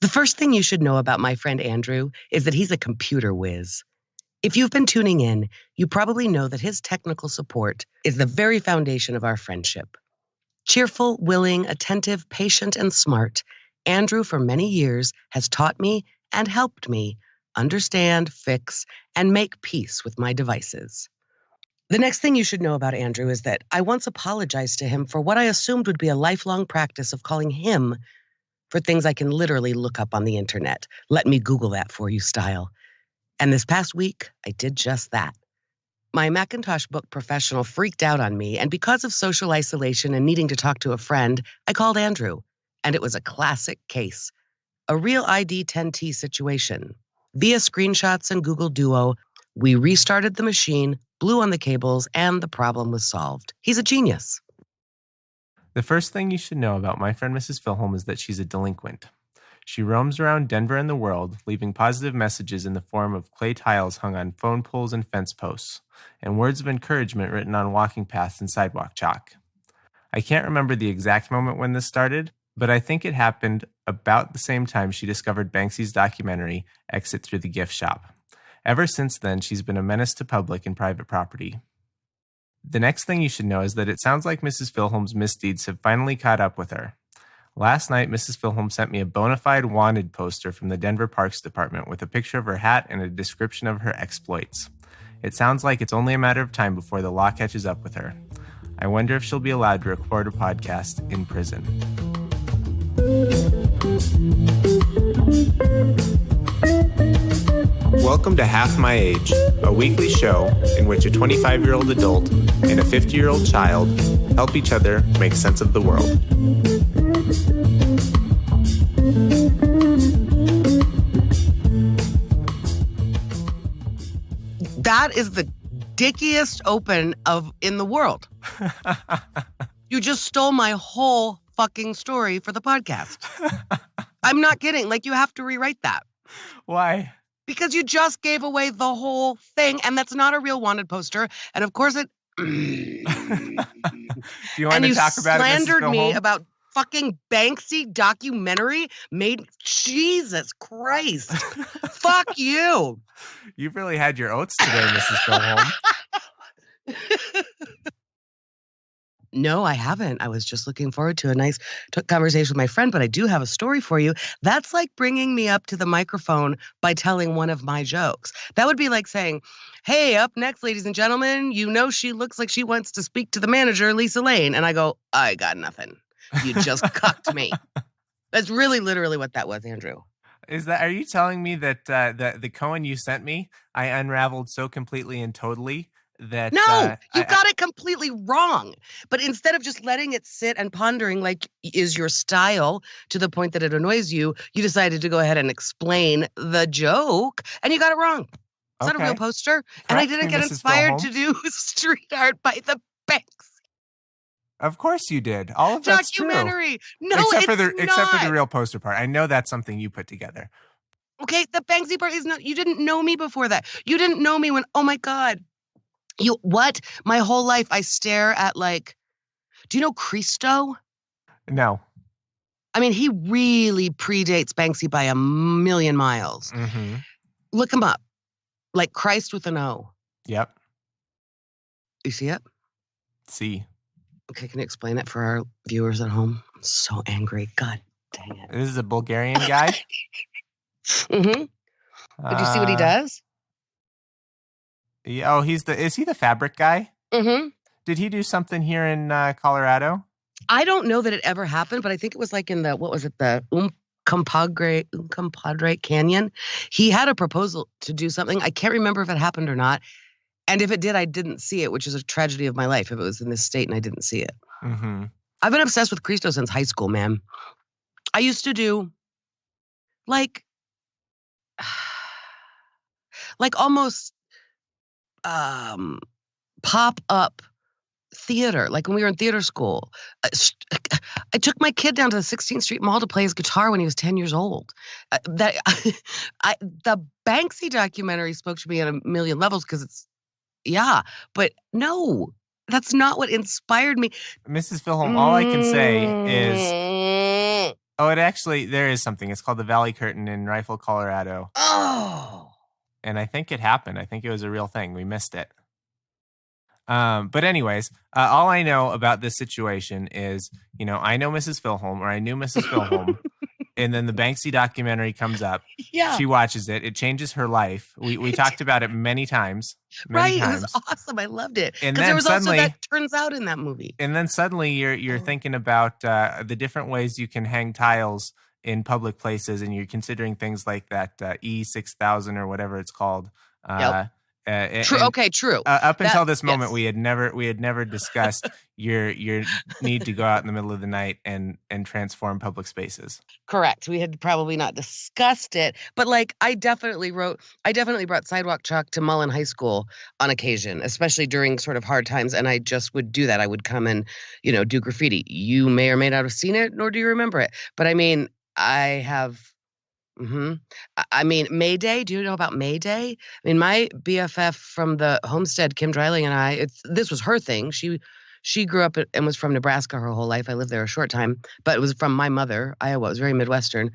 The first thing you should know about my friend Andrew is that he's a computer whiz. If you've been tuning in, you probably know that his technical support is the very foundation of our friendship. Cheerful, willing, attentive, patient, and smart, Andrew for many years has taught me and helped me understand, fix, and make peace with my devices. The next thing you should know about Andrew is that I once apologized to him for what I assumed would be a lifelong practice of calling him for things I can literally look up on the internet. Let me Google that for you style. And this past week, I did just that. My Macintosh book professional freaked out on me, and because of social isolation and needing to talk to a friend, I called Andrew. And it was a classic case. A real ID 10T situation. Via screenshots and Google Duo, we restarted the machine, blew on the cables, and the problem was solved. He's a genius. The first thing you should know about my friend Mrs. Filhom is that she's a delinquent. She roams around Denver and the world, leaving positive messages in the form of clay tiles hung on phone poles and fence posts, and words of encouragement written on walking paths and sidewalk chalk. I can't remember the exact moment when this started, but I think it happened about the same time she discovered Banksy's documentary, Exit Through the Gift Shop. Ever since then, she's been a menace to public and private property. The next thing you should know is that it sounds like Mrs. Filhom's misdeeds have finally caught up with her. Last night, Mrs. Filhom sent me a bona fide wanted poster from the Denver Parks Department with a picture of her hat and a description of her exploits. It sounds like it's only a matter of time before the law catches up with her. I wonder if she'll be allowed to record a podcast in prison. Welcome to Half My Age, a weekly show in which a 25-year-old adult and a 50-year-old child help each other make sense of the world. That is the dickiest open in the world. You just stole my whole fucking story for the podcast. I'm not kidding. Like, you have to rewrite that. Why? Because you just gave away the whole thing, and that's not a real wanted poster. And of course it... Do you want to talk about it, Mrs. slandered me Filhom? about fucking Banksy documentary made... Jesus Christ. Fuck you. You've really had your oats today, Mrs. Filhom. No, I haven't. I was just looking forward to a nice conversation with my friend, but I do have a story for you. That's like bringing me up to the microphone by telling one of my jokes. That would be like saying, hey, up next, ladies and gentlemen, you know she looks like she wants to speak to the manager, Lisa Lane. And I go, I got nothing. You just cucked me. That's really literally what that was, Andrew. Are you telling me that the Kōan you sent me, I unraveled so completely and totally that... No, you got it completely wrong. But instead of just letting it sit and pondering like is your style to the point that it annoys you, you decided to go ahead and explain the joke, and you got it wrong. It's not a real poster. And I didn't get inspired to do street art by the Banks. Of course you did. All of that's true. Documentary. No, except for not. the real poster part. I know that's something you put together. Okay, the Banksy part is not. You didn't know me before that. You didn't know me when, oh my God. What? My whole life I stare at like, do you know Christo? No. I mean, he really predates Banksy by a million miles. Mm-hmm. Look him up. Like Christ with an O. Yep. You see it? See. Okay, can you explain it for our viewers at home? I'm so angry. God dang it. This is a Bulgarian guy? Mm-hmm. Did you see what he does? Yeah, is he the fabric guy? Mm-hmm. Did he do something here in Colorado? I don't know that it ever happened, but I think it was like in the, what was it, the Uncompahgre Canyon. He had a proposal to do something. I can't remember if it happened or not. And if it did, I didn't see it, which is a tragedy of my life if it was in this state and I didn't see it. Mm-hmm. I've been obsessed with Christo since high school, man. I used to do like almost pop-up theater, like when we were in theater school. I took my kid down to the 16th Street Mall to play his guitar when he was 10 years old. The Banksy documentary spoke to me on a million levels because it's, yeah, but no, that's not what inspired me. Mrs. Filhom, all I can say is Oh, there is something. It's called the Valley Curtain in Rifle, Colorado. Oh. And I think it happened. I think it was a real thing. We missed it. But anyways, all I know about this situation is, I know Mrs. Filholm, or I knew Mrs. Filholm, and then the Banksy documentary comes up. Yeah. She watches it. It changes her life. We talked about it many times. It was awesome. I loved it. And because there was also that turns out in that movie. And then suddenly you're thinking about the different ways you can hang tiles in public places, and you're considering things like that E6000 or whatever it's called. Yep. True. Okay. True. Up until this moment, we had never discussed your need to go out in the middle of the night and transform public spaces. Correct. We had probably not discussed it, but I definitely brought sidewalk chalk to Mullen High School on occasion, especially during sort of hard times. And I just would do that. I would come and, do graffiti. You may or may not have seen it, nor do you remember it. But I mean, I have. Mm-hmm. I mean, May Day. Do you know about May Day? I mean, my BFF from the homestead, Kim Dreiling, and I. This was her thing. She grew up and was from Nebraska her whole life. I lived there a short time, but it was from my mother, Iowa. It was very Midwestern.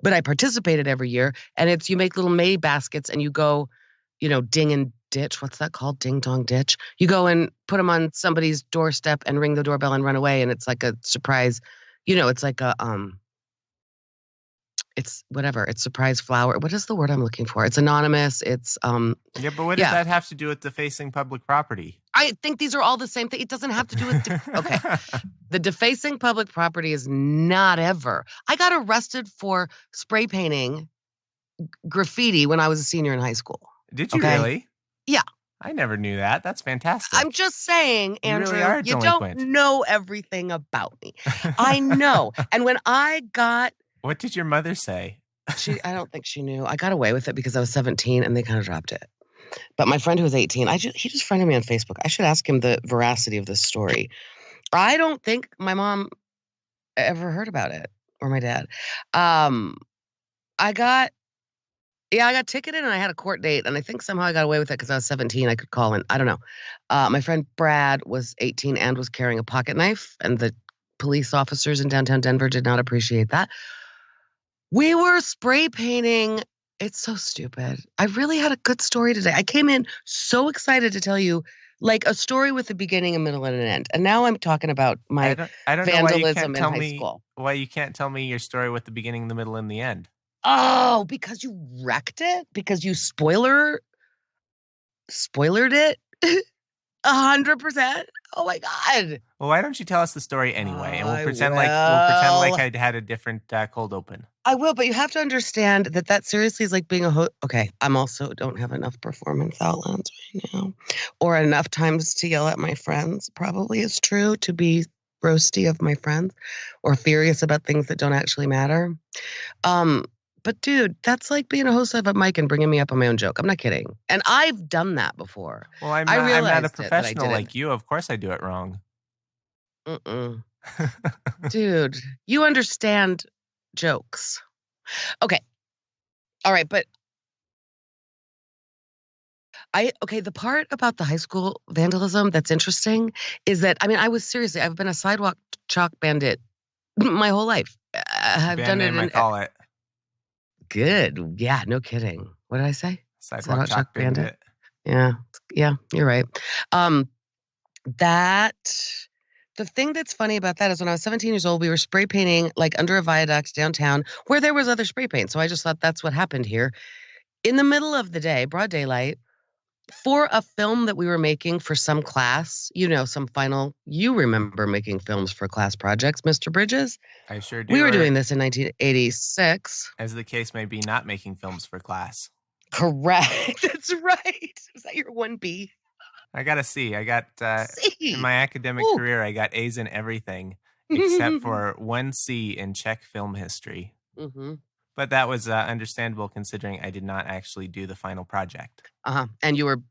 But I participated every year, and you make little May baskets, and you go, ding and ditch. What's that called? Ding dong ditch. You go and put them on somebody's doorstep and ring the doorbell and run away, and it's like a surprise. It's like a It's whatever. It's surprise flower. What is the word I'm looking for? It's anonymous. It's Yeah, but what does that have to do with defacing public property? I think these are all the same thing. It doesn't have to do with okay. The defacing public property is not ever. I got arrested for spray painting graffiti when I was a senior in high school. Did you really? Yeah. I never knew that. That's fantastic. I'm just saying, Andrew, you, really you don't know everything about me. I know. And when I got What did your mother say? I don't think she knew. I got away with it because I was 17 and they kind of dropped it. But my friend who was 18, he just friended me on Facebook. I should ask him the veracity of this story. I don't think my mom ever heard about it, or my dad. I got ticketed and I had a court date, and I think somehow I got away with it because I was 17. I could call in. I don't know. My friend Brad was 18 and was carrying a pocket knife, and the police officers in downtown Denver did not appreciate that. We were spray painting. It's so stupid. I really had a good story today. I came in so excited to tell you a story with a beginning, a middle, and an end. And now I'm talking about my vandalism in high school. Why you can't tell me your story with the beginning, the middle, and the end? Oh, because you wrecked it? Because you spoilered it? 100%? Oh my God. Well, why don't you tell us the story anyway? And we'll pretend like I had a different cold open. I will, but you have to understand that seriously is like being a host. Okay, I'm also don't have enough performance outlets right now, or enough times to yell at my friends. Probably is true, to be roasty of my friends or furious about things that don't actually matter. But dude, that's like being a host of a mic and bringing me up on my own joke. I'm not kidding, and I've done that before. Well, I'm not a professional like you. Of course, I do it wrong. Dude, you understand jokes. Okay. All right, but the part about the high school vandalism that's interesting is that, I've been a sidewalk chalk bandit my whole life. I've done it. I call it. Good. Yeah, no kidding. What did I say? Sidewalk chalk bandit. Yeah, you're right. The thing that's funny about that is when I was 17 years old, we were spray painting under a viaduct downtown where there was other spray paint. So I just thought that's what happened here. In the middle of the day, broad daylight, for a film that we were making for some class, some final, you remember making films for class projects, Mr. Bridges? I sure do. We were doing this in 1986. As the case may be, not making films for class. Correct. That's right. Was that your 1B? I got a C. I got, in my academic career, I got A's in everything except for 1 C in Czech film history. Mm-hmm. But that was understandable considering I did not actually do the final project. And you were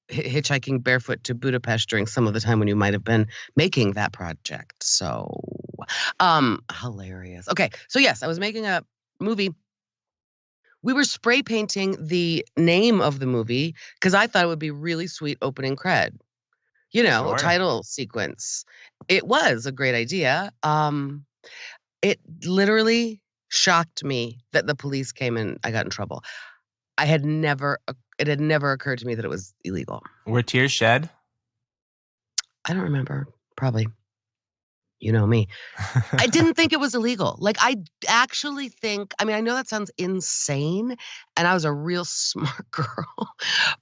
hitchhiking barefoot to Budapest during some of the time when you might have been making that project. So, hilarious. Okay, so yes, I was making a movie. We were spray painting the name of the movie because I thought it would be really sweet opening cred. Sure. Title sequence. It was a great idea. It literally shocked me that the police came and I got in trouble. It had never occurred to me that it was illegal. Were tears shed? I don't remember. Probably. You know me. I didn't think it was illegal. Like, I actually think, I mean, I know that sounds insane, and I was a real smart girl,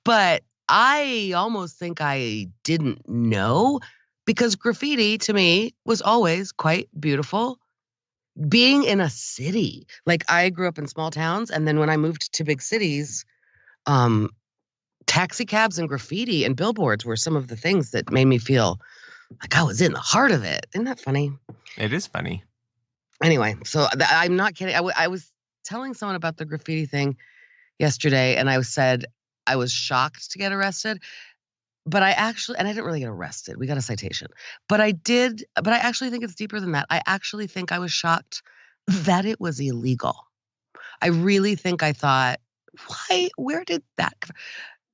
but I almost think I didn't know, because graffiti to me was always quite beautiful. Being in a city, like, I grew up in small towns, and then when I moved to big cities, taxi cabs and graffiti and billboards were some of the things that made me feel like I was in the heart of it. Isn't that funny? It is funny. Anyway, so I'm not kidding. I was telling someone about the graffiti thing yesterday, and I said I was shocked to get arrested. But I didn't really get arrested. We got a citation. But I actually think it's deeper than that. I actually think I was shocked that it was illegal. I really think I thought, why? Where did that come from?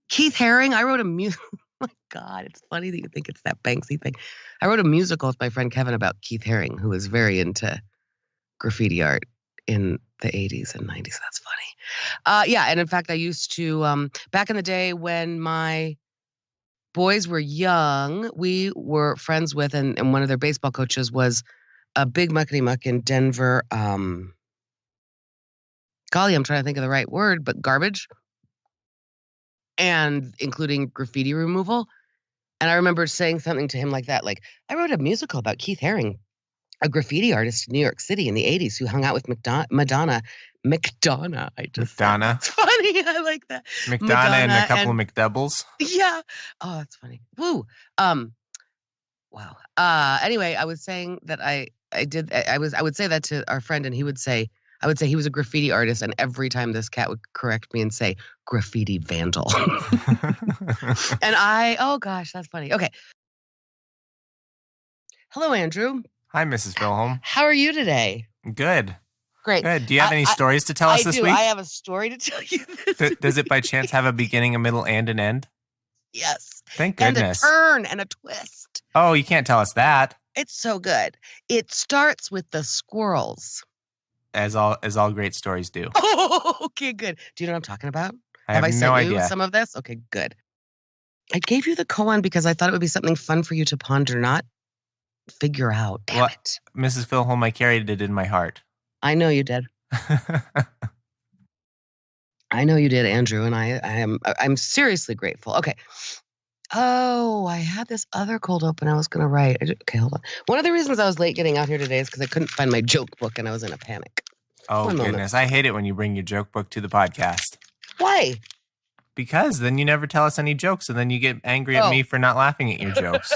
Keith Haring, I wrote a musical. Oh my God, it's funny that you think it's that Banksy thing. I wrote a musical with my friend Kevin about Keith Haring, who was very into graffiti art in the 80s and 90s. That's funny. Yeah, and in fact, I used to, back in the day when my boys were young, we were friends with, and one of their baseball coaches was a big muckety muck in Denver. Golly, I'm trying to think of the right word, but garbage, and including graffiti removal. And I remember saying something to him like that, like, I wrote a musical about Keith Haring, a graffiti artist in New York City in the 80s who hung out with Madonna. I just said. It's funny. I like that. Madonna and a couple of McDoubles. Yeah. Oh, that's funny. Woo. Wow. Anyway, I was saying that I would say that to our friend, and I would say he was a graffiti artist, and every time this cat would correct me and say graffiti vandal. And oh gosh, that's funny. Okay. Hello, Andrew. Hi, Mrs. Filhom. How are you today? Good. Great. Good. Do you have any stories to tell us this week? I have a story to tell you this week. Does it by chance have a beginning, a middle, and an end? Yes. Thank goodness. And a turn and a twist. Oh, you can't tell us that. It's so good. It starts with the squirrels. As all great stories do. Oh, okay, good. Do you know what I'm talking about? Have I no idea. You some of this? Okay, good. I gave you the koan because I thought it would be something fun for you to ponder, not figure out. Damn it. Mrs. Filhom, I carried it in my heart. I know you did. I know you did, Andrew, and I'm seriously grateful. Okay. Oh, I had this other cold open I was going to write. Okay, hold on. One of the reasons I was late getting out here today is because I couldn't find my joke book and I was in a panic. Oh, goodness. I hate it when you bring your joke book to the podcast. Why? Because then you never tell us any jokes, and then you get angry at me for not laughing at your jokes.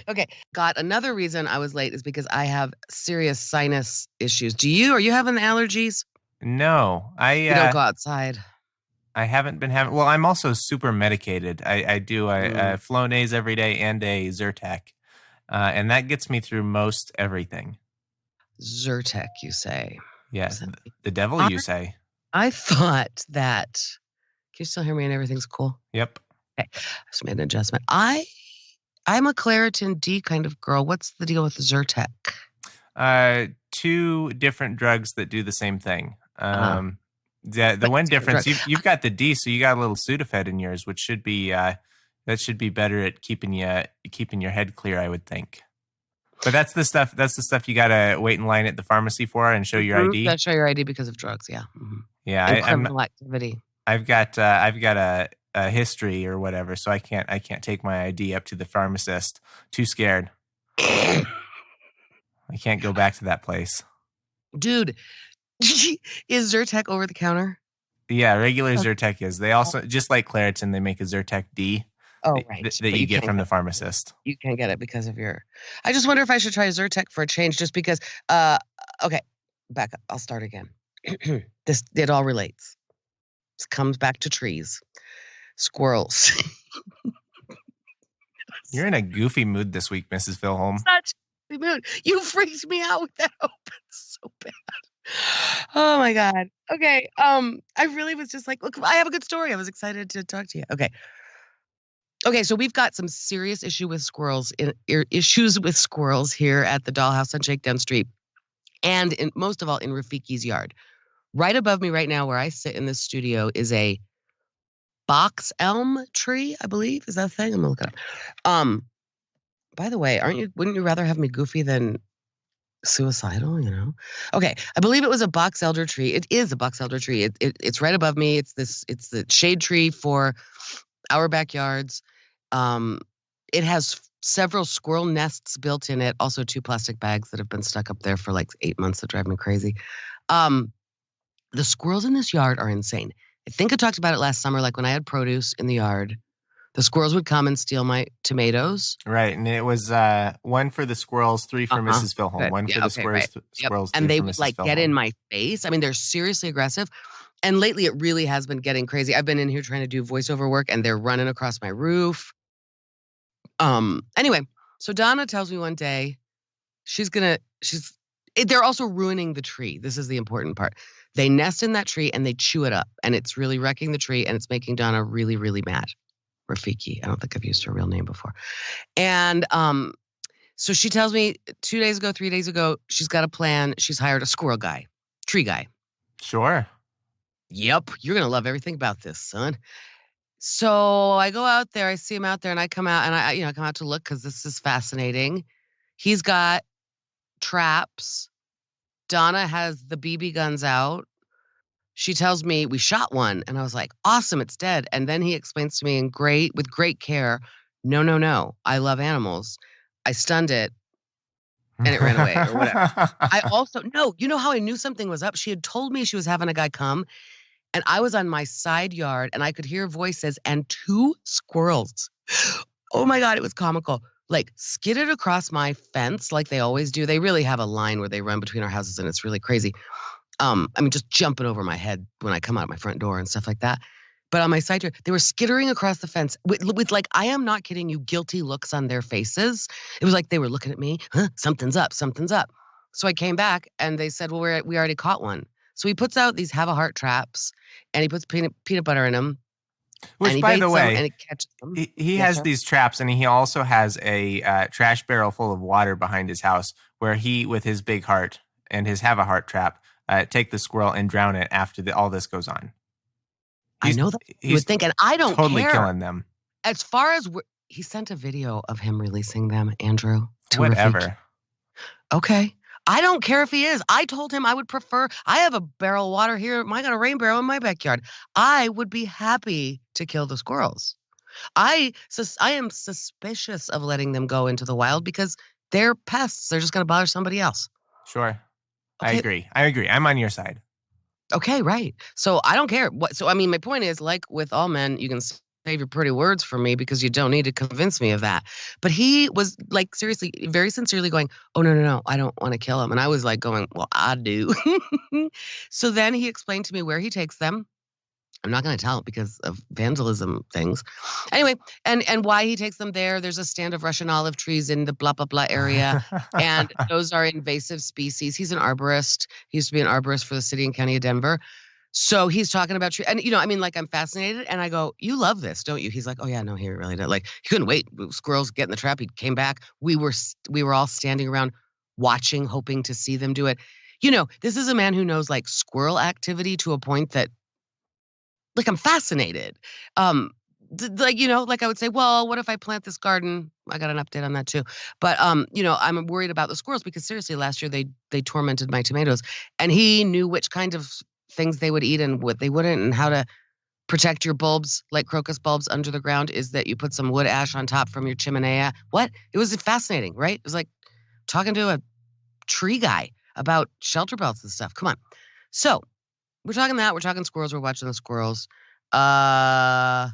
Okay. Another reason I was late is because I have serious sinus issues. Are you having the allergies? No. You don't go outside. I haven't been having. Well, I'm also super medicated. I do a Flonase every day and a Zyrtec, and that gets me through most everything. Zyrtec, you say? Yes, the devil, you say. I thought that. Can you still hear me and everything's cool? Yep. Okay, I just made an adjustment. I'm a Claritin D kind of girl. What's the deal with the Zyrtec? Two different drugs that do the same thing. The one difference, you've got the D, so you got a little Sudafed in yours, which should be better at keeping your head clear, I would think. But that's the stuff you gotta wait in line at the pharmacy for and show your ID. You gotta show your ID because of drugs, yeah. Mm-hmm. Yeah, and criminal activity. I've got a history or whatever, so I can't take my ID up to the pharmacist. Too scared. I can't go back to that place. Dude, is Zyrtec over the counter? Yeah, regular Zyrtec is. They also, just like Claritin, they make a Zyrtec D. Oh, right. That you get from the pharmacist. You can't get it because of your... I just wonder if I should try Zyrtec for a change just because... Okay, back up. I'll start again. It all relates. This comes back to trees. Squirrels. You're in a goofy mood this week, Mrs. Filhom. Such a goofy mood. You freaked me out with that open so bad. Oh my God. Okay. I really was just like, look, I have a good story. I was excited to talk to you. Okay. So we've got some serious issues with squirrels here at the Dollhouse on Shakedown Street. And most of all, in Rafiki's yard. Right above me right now where I sit in this studio is a box elm tree, I believe. Is that a thing? I'm gonna look it up. By the way, wouldn't you rather have me goofy than suicidal, Okay, I believe it was a box elder tree. It is a box elder tree. It's right above me. It's the shade tree for our backyards. It has several squirrel nests built in it, also 2 plastic bags that have been stuck up there for like 8 months that drive me crazy. The squirrels in this yard are insane. I think I talked about it last summer, like when I had produce in the yard. The squirrels would come and steal my tomatoes. Right, and it was 1 for the squirrels, 3 for Mrs. Filhom. Good. 1 for the squirrels, Yep. squirrels, 3 And they for would Mrs. like Filhom. get in my face. I mean, they're seriously aggressive. And lately, it really has been getting crazy. I've been in here trying to do voiceover work, and they're running across my roof. Anyway, so Donna tells me one day they're also ruining the tree. This is the important part. They nest in that tree and they chew it up, and it's really wrecking the tree, and it's making Donna really, really mad. Rafiki. I don't think I've used her real name before. And so she tells me 3 days ago, she's got a plan. She's hired a squirrel guy, tree guy. Sure. Yep, you're going to love everything about this, son. So I go out there, I see him out there, and I come out, and I come out to look because this is fascinating. He's got traps. Donna has the BB guns out. She tells me we shot one, and I was like, awesome, it's dead. And then he explains to me with great care, no, I love animals. I stunned it, and it ran away, or whatever. You know how I knew something was up? She had told me she was having a guy come, and I was on my side yard, and I could hear voices and 2 squirrels. Oh my God, it was comical. Like skidded across my fence like they always do. They really have a line where they run between our houses, and it's really crazy. Just jumping over my head when I come out my front door and stuff like that. But on my side yard, they were skittering across the fence with like, I am not kidding you, guilty looks on their faces. It was like they were looking at me. Huh, something's up. So I came back and they said, well, we already caught one. So he puts out these have a heart traps and he puts peanut butter in them. Which, by the way, and it catches them. He has these traps, and he also has a trash barrel full of water behind his house where he, with his big heart and his have a heart trap, take the squirrel and drown it after all this goes on. I know that you would think, and I don't totally care. Killing them. As far as he sent a video of him releasing them, Andrew. Whatever. Okay. I don't care if he is. I told him I would prefer. I have a barrel of water here. I got a rain barrel in my backyard. I would be happy to kill the squirrels. I am suspicious of letting them go into the wild because they're pests. They're just going to bother somebody else. Sure. Okay. I agree. I'm on your side. Okay, right. So I don't care. My point is, like with all men, you can save your pretty words for me because you don't need to convince me of that. But he was like seriously, very sincerely going, oh, no, I don't want to kill him. And I was like going, well, I do. So then he explained to me where he takes them. I'm not going to tell because of vandalism things. Anyway, and why he takes them there. There's a stand of Russian olive trees in the blah, blah, blah area. And those are invasive species. He's an arborist. He used to be an arborist for the city and county of Denver. So he's talking about trees. And, I'm fascinated. And I go, you love this, don't you? He's like, oh, yeah, no, he really did. Like, he couldn't wait. Squirrels get in the trap. He came back. We were all standing around watching, hoping to see them do it. This is a man who knows, like, squirrel activity to a point that, like, I'm fascinated. I would say, well, what if I plant this garden? I got an update on that too. But, I'm worried about the squirrels because seriously, last year they tormented my tomatoes, and he knew which kind of things they would eat and what they wouldn't, and how to protect your bulbs, like crocus bulbs under the ground, is that you put some wood ash on top from your chimenea. What? It was fascinating, right? It was like talking to a tree guy about shelter belts and stuff. Come on. So we're talking squirrels. We're watching the squirrels. Donna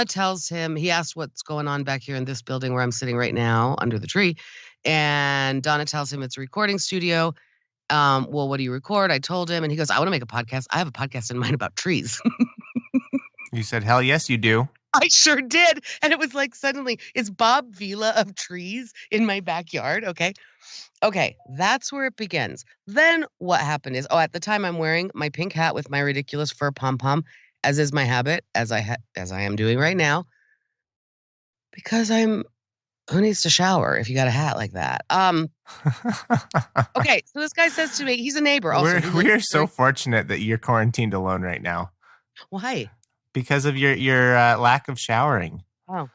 tells him, he asked what's going on back here in this building where I'm sitting right now under the tree. And Donna tells him it's a recording studio. Well, what do you record? I told him, and he goes, I want to make a podcast. I have a podcast in mind about trees. You said, hell yes, you do. I sure did. And it was like suddenly, it's Bob Vila of trees in my backyard. Okay, that's where it begins. Then what happened is, at the time I'm wearing my pink hat with my ridiculous fur pom-pom, as is my habit, as I am doing right now, because I'm Who needs to shower if you got a hat like that? Okay, so this guy says to me, he's a neighbor also. We're so fortunate that you're quarantined alone right now. Why? Because of your lack of showering. Oh.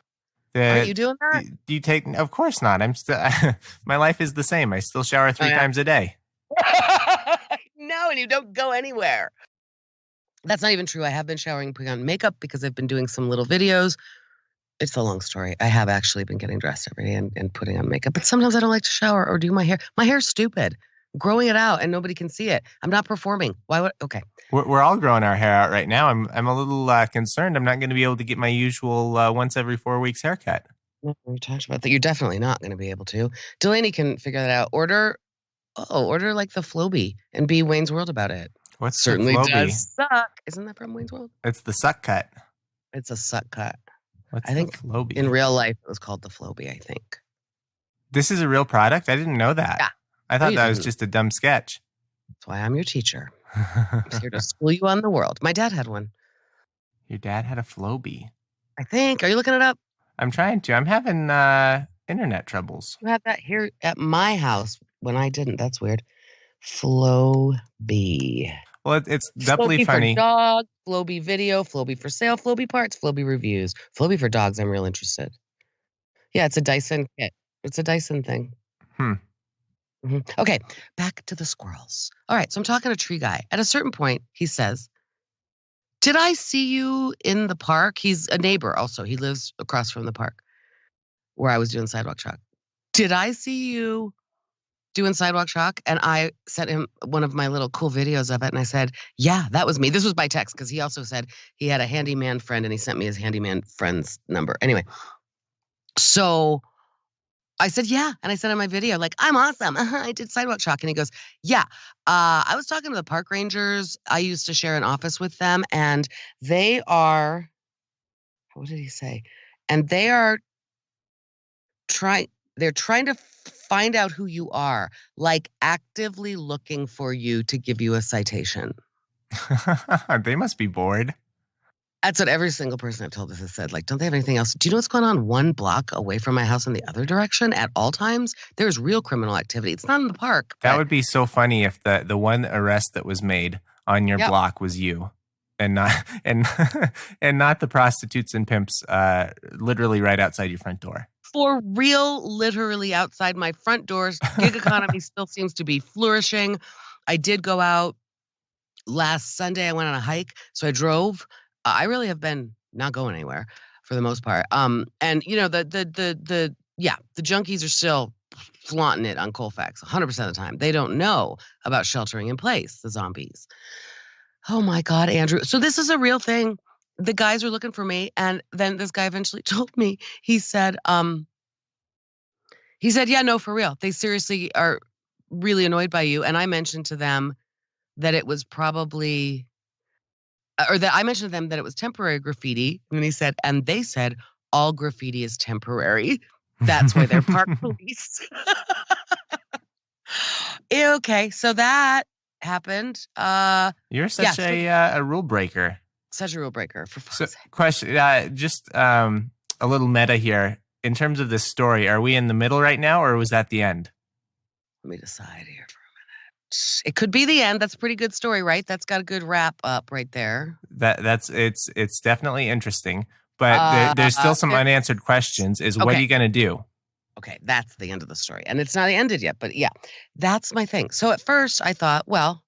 Aren't you doing that? Do you take? Of course not. I'm still. My life is the same. I still shower 3 times a day. No, and you don't go anywhere. That's not even true. I have been showering, putting on makeup because I've been doing some little videos. It's a long story. I have actually been getting dressed every day and putting on makeup, but sometimes I don't like to shower or do my hair. My hair's stupid. Growing it out and nobody can see it. I'm not performing. Why would? Okay. We're all growing our hair out right now. I'm a little concerned. I'm not going to be able to get my usual once every 4 weeks haircut. No, we talked about that. You're definitely not going to be able to. Delaney can figure that out. Order like the Flowbee and be Wayne's World about it. What certainly does suck. Isn't that from Wayne's World? It's the suck cut. It's a suck cut. I think Flowbee? In real life it was called the Flowbee, I think. This is a real product? I didn't know that. Yeah. I thought that was just a dumb sketch. That's why I'm your teacher. I'm here to school you on the world. My dad had one. Your dad had a Flowbee? I think. Are you looking it up? I'm trying to. I'm having internet troubles. You had that here at my house when I didn't. That's weird. Flowbee. Well, it's definitely funny. Flowbee for dog, Flowbee video, Flowbee for sale, Flowbee parts, Flowbee reviews. Flowbee for dogs, I'm real interested. Yeah, it's a Dyson kit. It's a Dyson thing. Mm-hmm. Okay, back to the squirrels. All right, so I'm talking to Tree Guy. At a certain point, he says, did I see you in the park? He's a neighbor also. He lives across from the park where I was doing sidewalk chalk. Did I see you doing sidewalk chalk? And I sent him one of my little cool videos of it. And I said, yeah, that was me. This was by text because he also said he had a handyman friend and he sent me his handyman friend's number. Anyway, so I said, yeah. And I sent him my video like, I'm awesome. I did sidewalk chalk. And he goes, yeah, I was talking to the park rangers. I used to share an office with them and they are, what did he say? And they're trying to find out who you are, like actively looking for you to give you a citation. They must be bored. That's what every single person I've told this has said. Like, don't they have anything else? Do you know what's going on 1 block away from my house in the other direction at all times? There's real criminal activity. It's not in the park. That would be so funny if the one arrest that was made on your block was you. And not and not the prostitutes and pimps literally right outside your front door. For real, literally outside my front doors. Gig economy still seems to be flourishing. I did go out last Sunday. I went on a hike. So I drove. I really have been not going anywhere for the most part. And you know, the junkies are still flaunting it on Colfax 100% of the time. They don't know about sheltering in place, the zombies. Oh my God, Andrew. So this is a real thing. The guys were looking for me. And then this guy eventually told me, he said, yeah, no, for real. They seriously are really annoyed by you. And I mentioned to them that it was probably, or that I mentioned to them that it was temporary graffiti. And he said, and they said, all graffiti is temporary. That's why they're park police. Okay, so that happened. You're such a rule breaker. Such a rule breaker. For fuck's sake. Question, just a little meta here. In terms of this story, are we in the middle right now, or was that the end? Let me decide here for a minute. It could be the end. That's a pretty good story, right? That's got a good wrap up right there. It's definitely interesting, but there's still some unanswered questions. What are you going to do? Okay, that's the end of the story. And it's not ended yet, but yeah, that's my thing. So at first I thought, well,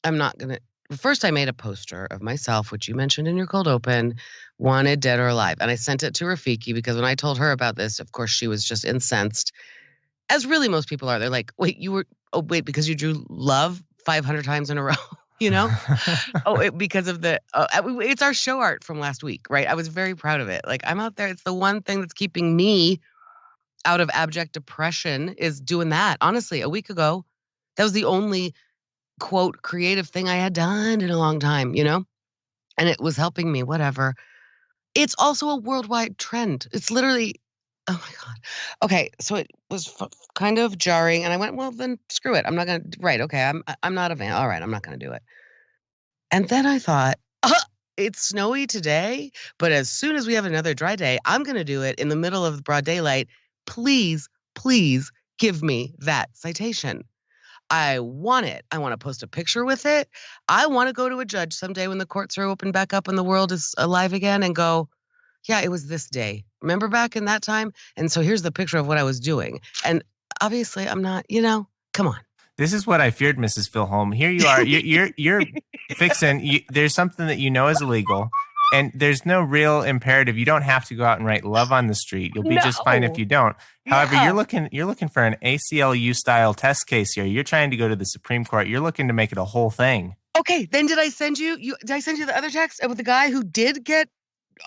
I'm not going to. First, I made a poster of myself, which you mentioned in your cold open, wanted dead or alive. And I sent it to Rafiki because when I told her about this, of course, she was just incensed, as really most people are. They're like, wait, because you drew love 500 times in a row, you know? Because of it's our show art from last week, right? I was very proud of it. Like, I'm out there. It's the one thing that's keeping me out of abject depression is doing that. Honestly, a week ago, that was the only quote creative thing I had done in a long time, you know, and it was helping me, whatever. It's also a worldwide trend. It's literally, oh my God. Okay. So it was kind of jarring and I went, well, then screw it. I'm not going to, right. Okay. I'm not a fan. All right. I'm not going to do it. And then I thought, it's snowy today, but as soon as we have another dry day, I'm going to do it in the middle of broad daylight. Please, please give me that citation. I want it. I want to post a picture with it. I want to go to a judge someday when the courts are open back up and the world is alive again and go, yeah, it was this day. Remember back in that time? And so here's the picture of what I was doing. And obviously I'm not, come on. This is what I feared, Mrs. Filhom. Here you are. You're fixing. There's something that you know is illegal, and there's no real imperative. You don't have to go out and write love on the street. You'll be just fine if you don't. However, you're looking for an ACLU style test case here. You're trying to go to the Supreme Court. You're looking to make it a whole thing. Okay, then did I send you the other text with the guy who did get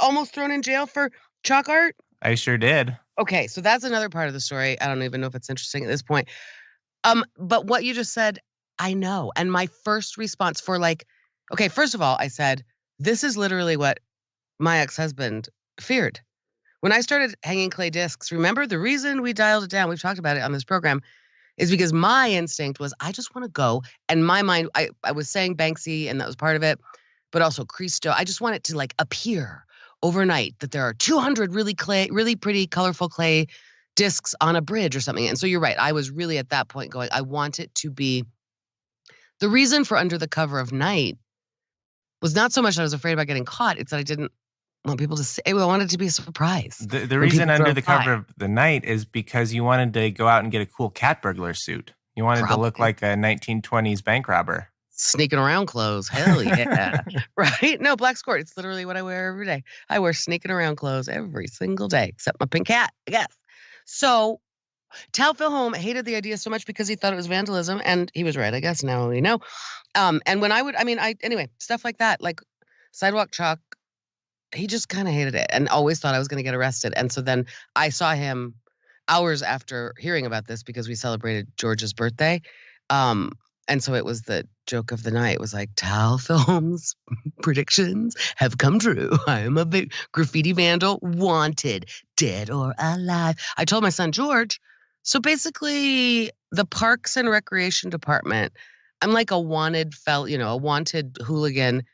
almost thrown in jail for chalk art? I sure did. Okay, so that's another part of the story. I don't even know if it's interesting at this point. But what you just said, I know. And my first response okay, first of all, I said, this is literally what my ex-husband feared. When I started hanging clay discs, remember the reason we dialed it down, we've talked about it on this program, is because my instinct was I just want to go. And my mind, I was saying Banksy, and that was part of it, but also Christo. I just want it to appear overnight that there are 200 really pretty, colorful clay discs on a bridge or something. And so you're right. I was really at that point going, I want it to be the reason for Under the Cover of Night was not so much that I was afraid about getting caught. It's that I didn't want people to say, I wanted it to be a surprise. The reason Under the Cover of the Night is because you wanted to go out and get a cool cat burglar suit. You wanted to look like a 1920s bank robber. Sneaking around clothes. Hell yeah. Right? No, black skirt. It's literally what I wear every day. I wear sneaking around clothes every single day, except my pink hat, I guess. So Tal Filhom hated the idea so much because he thought it was vandalism, and he was right, I guess. Now we know. And when anyway, stuff like that, like sidewalk chalk, he just kind of hated it and always thought I was going to get arrested. And so then I saw him hours after hearing about this because we celebrated George's birthday. And so it was the joke of the night. It was like, Tal Filhom's predictions have come true. I am a big graffiti vandal, wanted, dead or alive. I told my son, George, so basically the Parks and Recreation Department, I'm like a wanted a wanted hooligan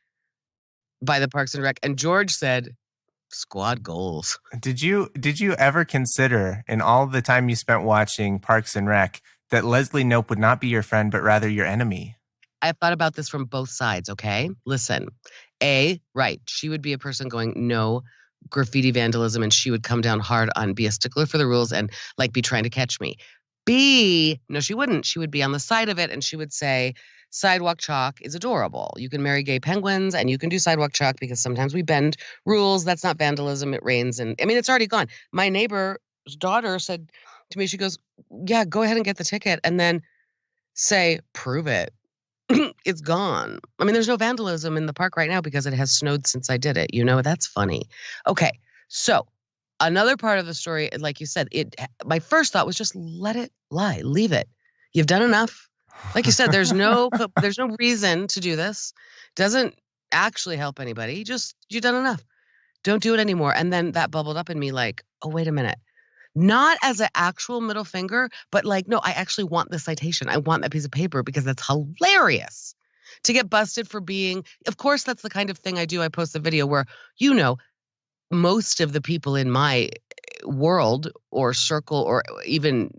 by the Parks and Rec. And George said, squad goals. Did you ever consider, in all the time you spent watching Parks and Rec, that Leslie Knope would not be your friend, but rather your enemy? I've thought about this from both sides, okay? Listen, right, she would be a person going, no graffiti vandalism, and she would come down hard on be a stickler for the rules and be trying to catch me. B, no, she wouldn't. She would be on the side of it, and she would say, sidewalk chalk is adorable. You can marry gay penguins, and you can do sidewalk chalk because sometimes we bend rules. That's not vandalism. It rains, and it's already gone. My neighbor's daughter said to me, she goes, yeah, go ahead and get the ticket and then say, prove it. It's gone. There's no vandalism in the park right now because it has snowed since I did it. That's funny. Okay, so another part of the story, like you said, my first thought was just let it lie. Leave it. You've done enough. Like you said, there's no reason to do this. Doesn't actually help anybody. Just, you've done enough. Don't do it anymore. And then that bubbled up in me like, oh, wait a minute. Not as an actual middle finger, but no, I actually want the citation. I want that piece of paper because that's hilarious to get busted for being, of course, that's the kind of thing I do. I post a video where, most of the people in my world or circle or even,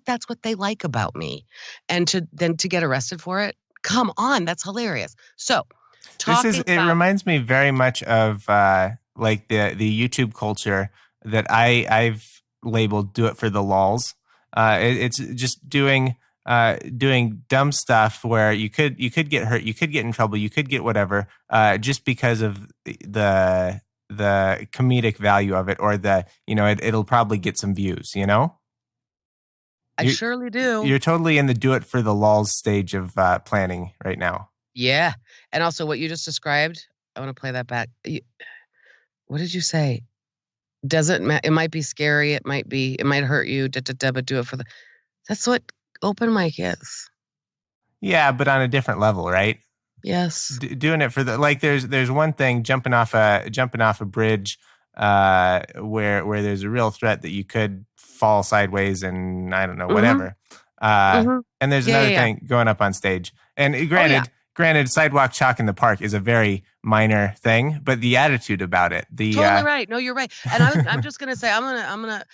that's what they like about me. And to get arrested for it, come on, that's hilarious. So it reminds me very much of the YouTube culture that I've labeled "do it for the lols." It's just doing dumb stuff where you could get hurt, you could get in trouble, you could get whatever, just because of the comedic value of it, or it'll probably get some views. I surely do. You're totally in the do it for the lols stage of planning right now. Yeah, and also what you just described. I want to play that back. What did you say? Doesn't matter. It might be scary. It might hurt you. But do it for that's what open mic is. Yeah, but on a different level, right? Yes. Doing it for there's one thing jumping off a bridge, where there's a real threat that you could fall sideways and I don't know, whatever. And there's another thing going up on stage. And granted, Granted, sidewalk chalk in the park is a very minor thing, but the attitude about it, totally right. No, you're right. And I'm just gonna say, I'm gonna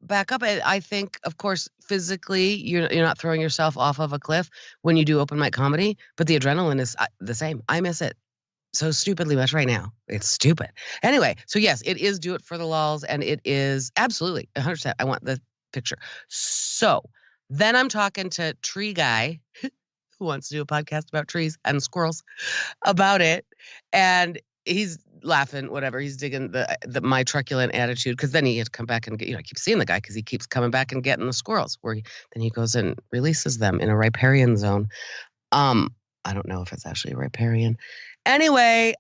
back up. I think, of course, physically, you're not throwing yourself off of a cliff when you do open mic comedy, but the adrenaline is the same. I miss it so stupidly much right now. It's stupid. Anyway, so yes, it is do it for the lulz, and it is absolutely 100%. I want the picture. So then I'm talking to Tree Guy, who wants to do a podcast about trees and squirrels about it, and he's laughing, whatever. He's digging my truculent attitude, because then he had to come back and get, I keep seeing the guy because he keeps coming back and getting the squirrels, then he goes and releases them in a riparian zone. I don't know if it's actually a riparian. Anyway,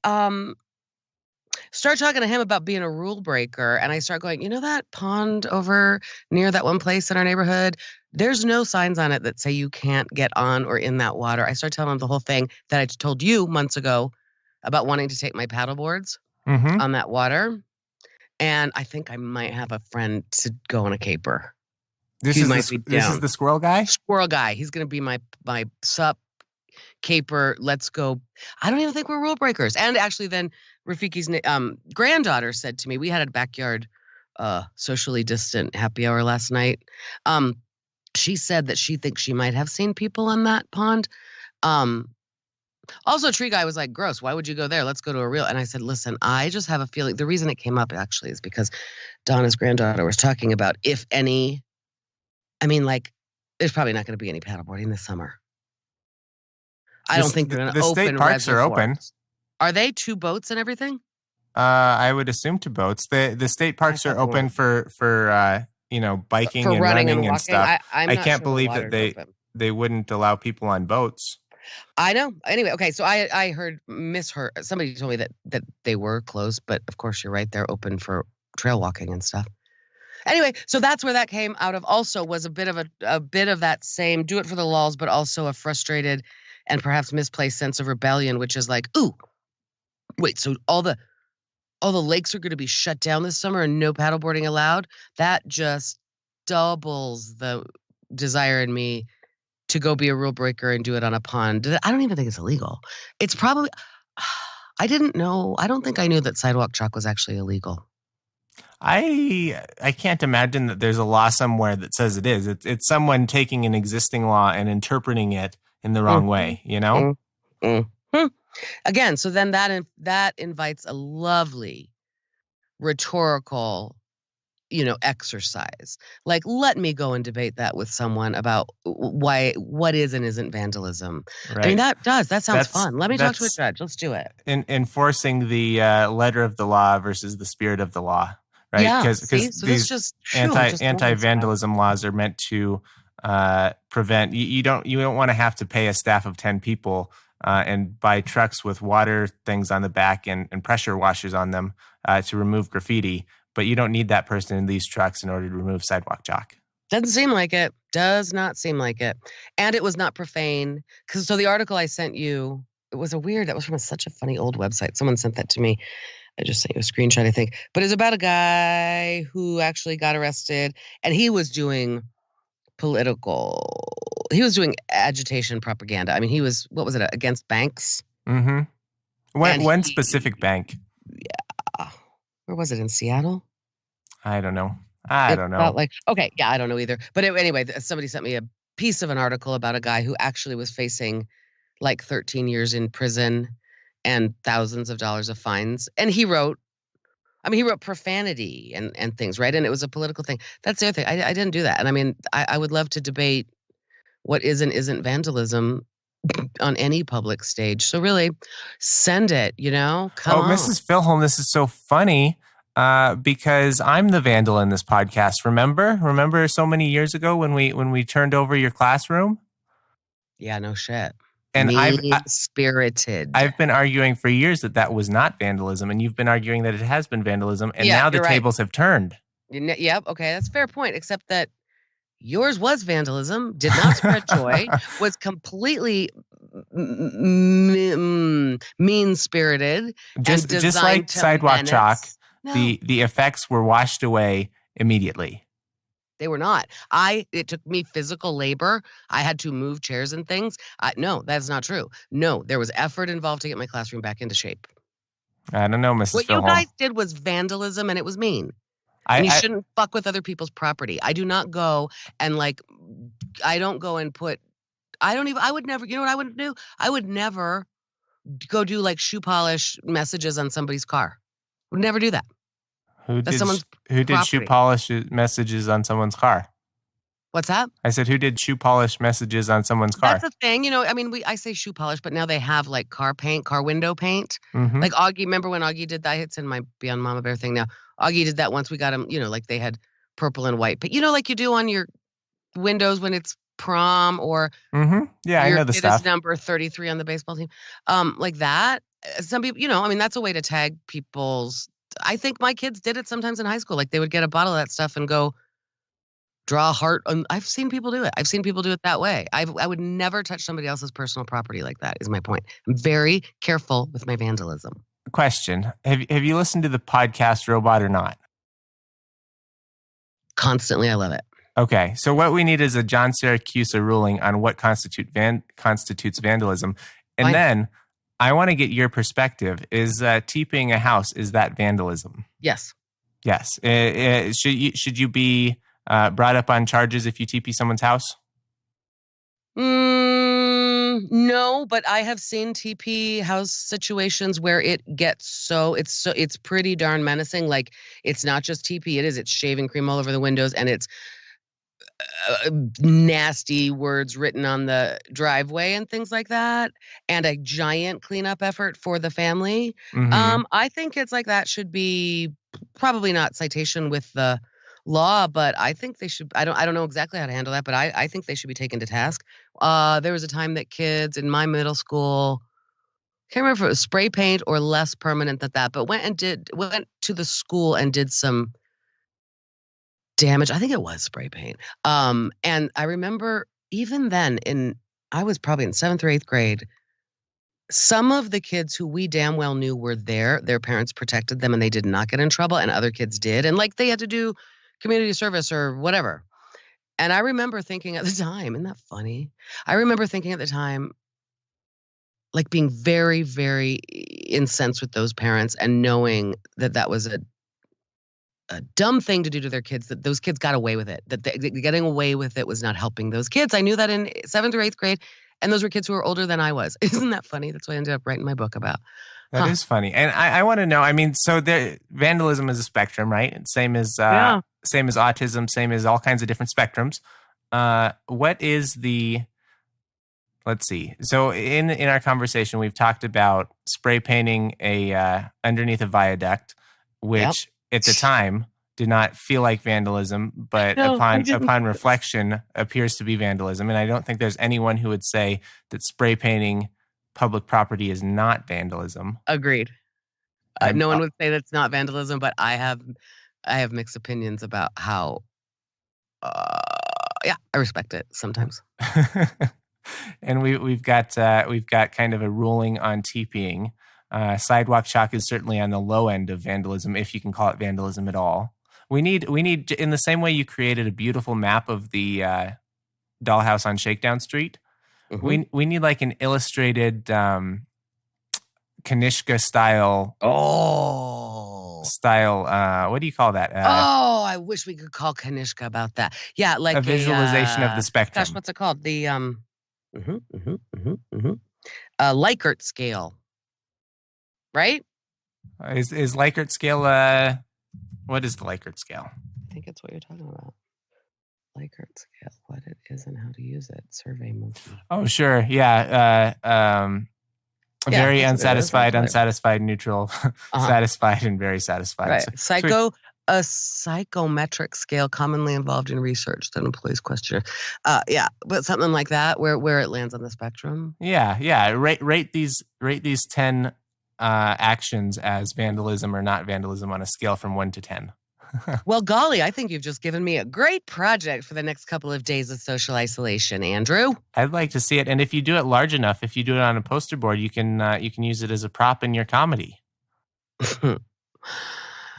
start talking to him about being a rule breaker, and I start going, that pond over near that one place in our neighborhood, there's no signs on it that say you can't get on or in that water. I start telling him the whole thing that I told you months ago about wanting to take my paddle boards on that water, and I think I might have a friend to go on a caper. This is the squirrel guy? Squirrel guy. He's going to be my sup caper. Let's go. I don't even think we're rule breakers. And actually then Rafiki's granddaughter said to me, we had a backyard socially distant happy hour last night. She said that she thinks she might have seen people in that pond. Also, Tree Guy was like, gross, why would you go there? Let's go to a real. And I said, listen, I just have a feeling. The reason it came up actually is because Donna's granddaughter was talking about, if any, there's probably not going to be any paddleboarding this summer. I don't think they're going to open. The state parks are open. Are they 2 boats and everything? I would assume 2 boats. The state parks are open for biking and running and stuff. I can't believe that they wouldn't allow people on boats. I know. Anyway, okay. So I misheard. Somebody told me that they were closed, but of course you're right. They're open for trail walking and stuff. Anyway, so that's where that came out of. Also, was a bit of that same do it for the lulz, but also a frustrated and perhaps misplaced sense of rebellion, which is like, ooh, wait, so all the lakes are going to be shut down this summer and no paddleboarding allowed? That just doubles the desire in me to go be a rule breaker and do it on a pond. I don't even think it's illegal. It's probably, I didn't know. I don't think I knew that sidewalk chalk was actually illegal. I can't imagine that there's a law somewhere that says it is. It's someone taking an existing law and interpreting it in the wrong way, Again, so then that invites a lovely rhetorical, exercise. Like, let me go and debate that with someone about what is and isn't vandalism. Right. That sounds fun. Let me talk to a judge. Let's do it. Enforcing the letter of the law versus the spirit of the law, right? Yeah. Because these anti-vandalism laws are meant to prevent. You don't want to have to pay a staff of 10 people and buy trucks with water things on the back and pressure washers on them to remove graffiti. But you don't need that person in these trucks in order to remove sidewalk chalk. Doesn't seem like it. Does not seem like it. And it was not profane. So the article I sent you, that was from such a funny old website. Someone sent that to me. I just sent you a screenshot, I think. But it's about a guy who actually got arrested, and he was doing agitation propaganda. I mean, he was, what was it, against banks? Mm-hmm. One specific bank. Yeah. Where was it, in Seattle? I don't know. I don't know. I don't know either. But anyway, somebody sent me a piece of an article about a guy who actually was facing like 13 years in prison and thousands of dollars of fines. And he wrote profanity and things, right? And it was a political thing. That's the other thing. I didn't do that. And I would love to debate what is and isn't vandalism on any public stage. So really, send it, come on. Mrs. Filhom, this is so funny because I'm the vandal in this podcast. Remember so many years ago when we turned over your classroom? Yeah, no shit. And spirited. I've been arguing for years that was not vandalism, and you've been arguing that it has been vandalism, and now the tables have turned. Yep. Okay, that's a fair point, except that yours was vandalism, did not spread joy, was completely mean-spirited. Just like sidewalk chalk, the effects were washed away immediately. They were not. It took me physical labor. I had to move chairs and things. No, that's not true. No, there was effort involved to get my classroom back into shape. I don't know, Mrs. What you Filhom. guys did was vandalism, and it was mean. And you shouldn't fuck with other people's property. I do not go and I don't go and I would never, you know what I would do? I would never go do shoe polish messages on somebody's car. Would never do that. Who did shoe polish messages on someone's car? What's that? I said, who did shoe polish messages on someone's car? That's a thing. I say shoe polish, but now they have car paint, car window paint. Mm-hmm. Like Augie, remember when Augie did that? It's in my Beyond Mama Bear thing now. Augie did that once we got him, they had purple and white. But like you do on your windows when it's prom or yeah, I know the stuff. Is number 33 on the baseball team. Like that. Some people, that's a way to tag people's. I think my kids did it sometimes in high school. Like they would get a bottle of that stuff and go draw a heart. I've seen people do it. I've seen people do it that way. I would never touch somebody else's personal property like that, is my point. I'm very careful with my vandalism. Question. Have you listened to the podcast Robot or Not? Constantly. I love it. Okay. So what we need is a John Syracuse ruling on what constitutes vandalism. And then I want to get your perspective. Is TPing a house, is that vandalism? Yes. Yes. Should you be brought up on charges if you TP someone's house? No, but I have seen TP house situations where it gets it's pretty darn menacing. Like it's not just TP, it's shaving cream all over the windows, and it's nasty words written on the driveway and things like that, and a giant cleanup effort for the family. Mm-hmm. I think it's like that should be probably not citation with the law, but I think they should. I don't know exactly how to handle that, but I think they should be taken to task. There was a time that kids in my middle school, can't remember if it was spray paint or less permanent than that, but went to the school and did some damage. I think it was spray paint. And I remember even then I was probably in 7th or 8th grade, some of the kids who we damn well knew were there, their parents protected them and they did not get in trouble, and other kids did. And they had to do community service or whatever. And I remember thinking at the time, isn't that funny? I remember thinking at the time, being very, very incensed with those parents and knowing that was a dumb thing to do to their kids, that those kids got away with it, that getting away with it was not helping those kids. I knew that in 7th or 8th grade, and those were kids who were older than I was. Isn't that funny? That's what I ended up writing my book about. That is funny. And I want to know, so vandalism is a spectrum, right? Same as autism, same as all kinds of different spectrums. What is let's see. So in our conversation, we've talked about spray painting underneath a viaduct, which at the time did not feel like vandalism, but upon reflection appears to be vandalism. And I don't think there's anyone who would say that spray painting public property is not vandalism. Agreed. No one would say that's not vandalism, but I have mixed opinions about how. I respect it sometimes. And we've got kind of a ruling on TPing. Sidewalk chalk is certainly on the low end of vandalism, if you can call it vandalism at all. We need in the same way you created a beautiful map of the dollhouse on Shakedown Street. Mm-hmm. We need an illustrated Kanishka style. What do you call that? I wish we could call Kanishka about that. Yeah, a visualization of the spectrum. Gosh, what's it called? The Likert scale, right? Is Likert scale? What is the Likert scale? I think it's what you're talking about. Likert scale, what it is and how to use it. Survey monkey. Oh, sure. Yeah. Very unsatisfied, unsatisfied, neutral, satisfied, and very satisfied. Right. A psychometric scale commonly involved in research that employs questionnaire. But something like that, where it lands on the spectrum. Yeah. Rate these 10 actions as vandalism or not vandalism on a scale from 1 to 10. Well, golly, I think you've just given me a great project for the next couple of days of social isolation, Andrew. I'd like to see it, and if you do it large enough, if you do it on a poster board, you can use it as a prop in your comedy.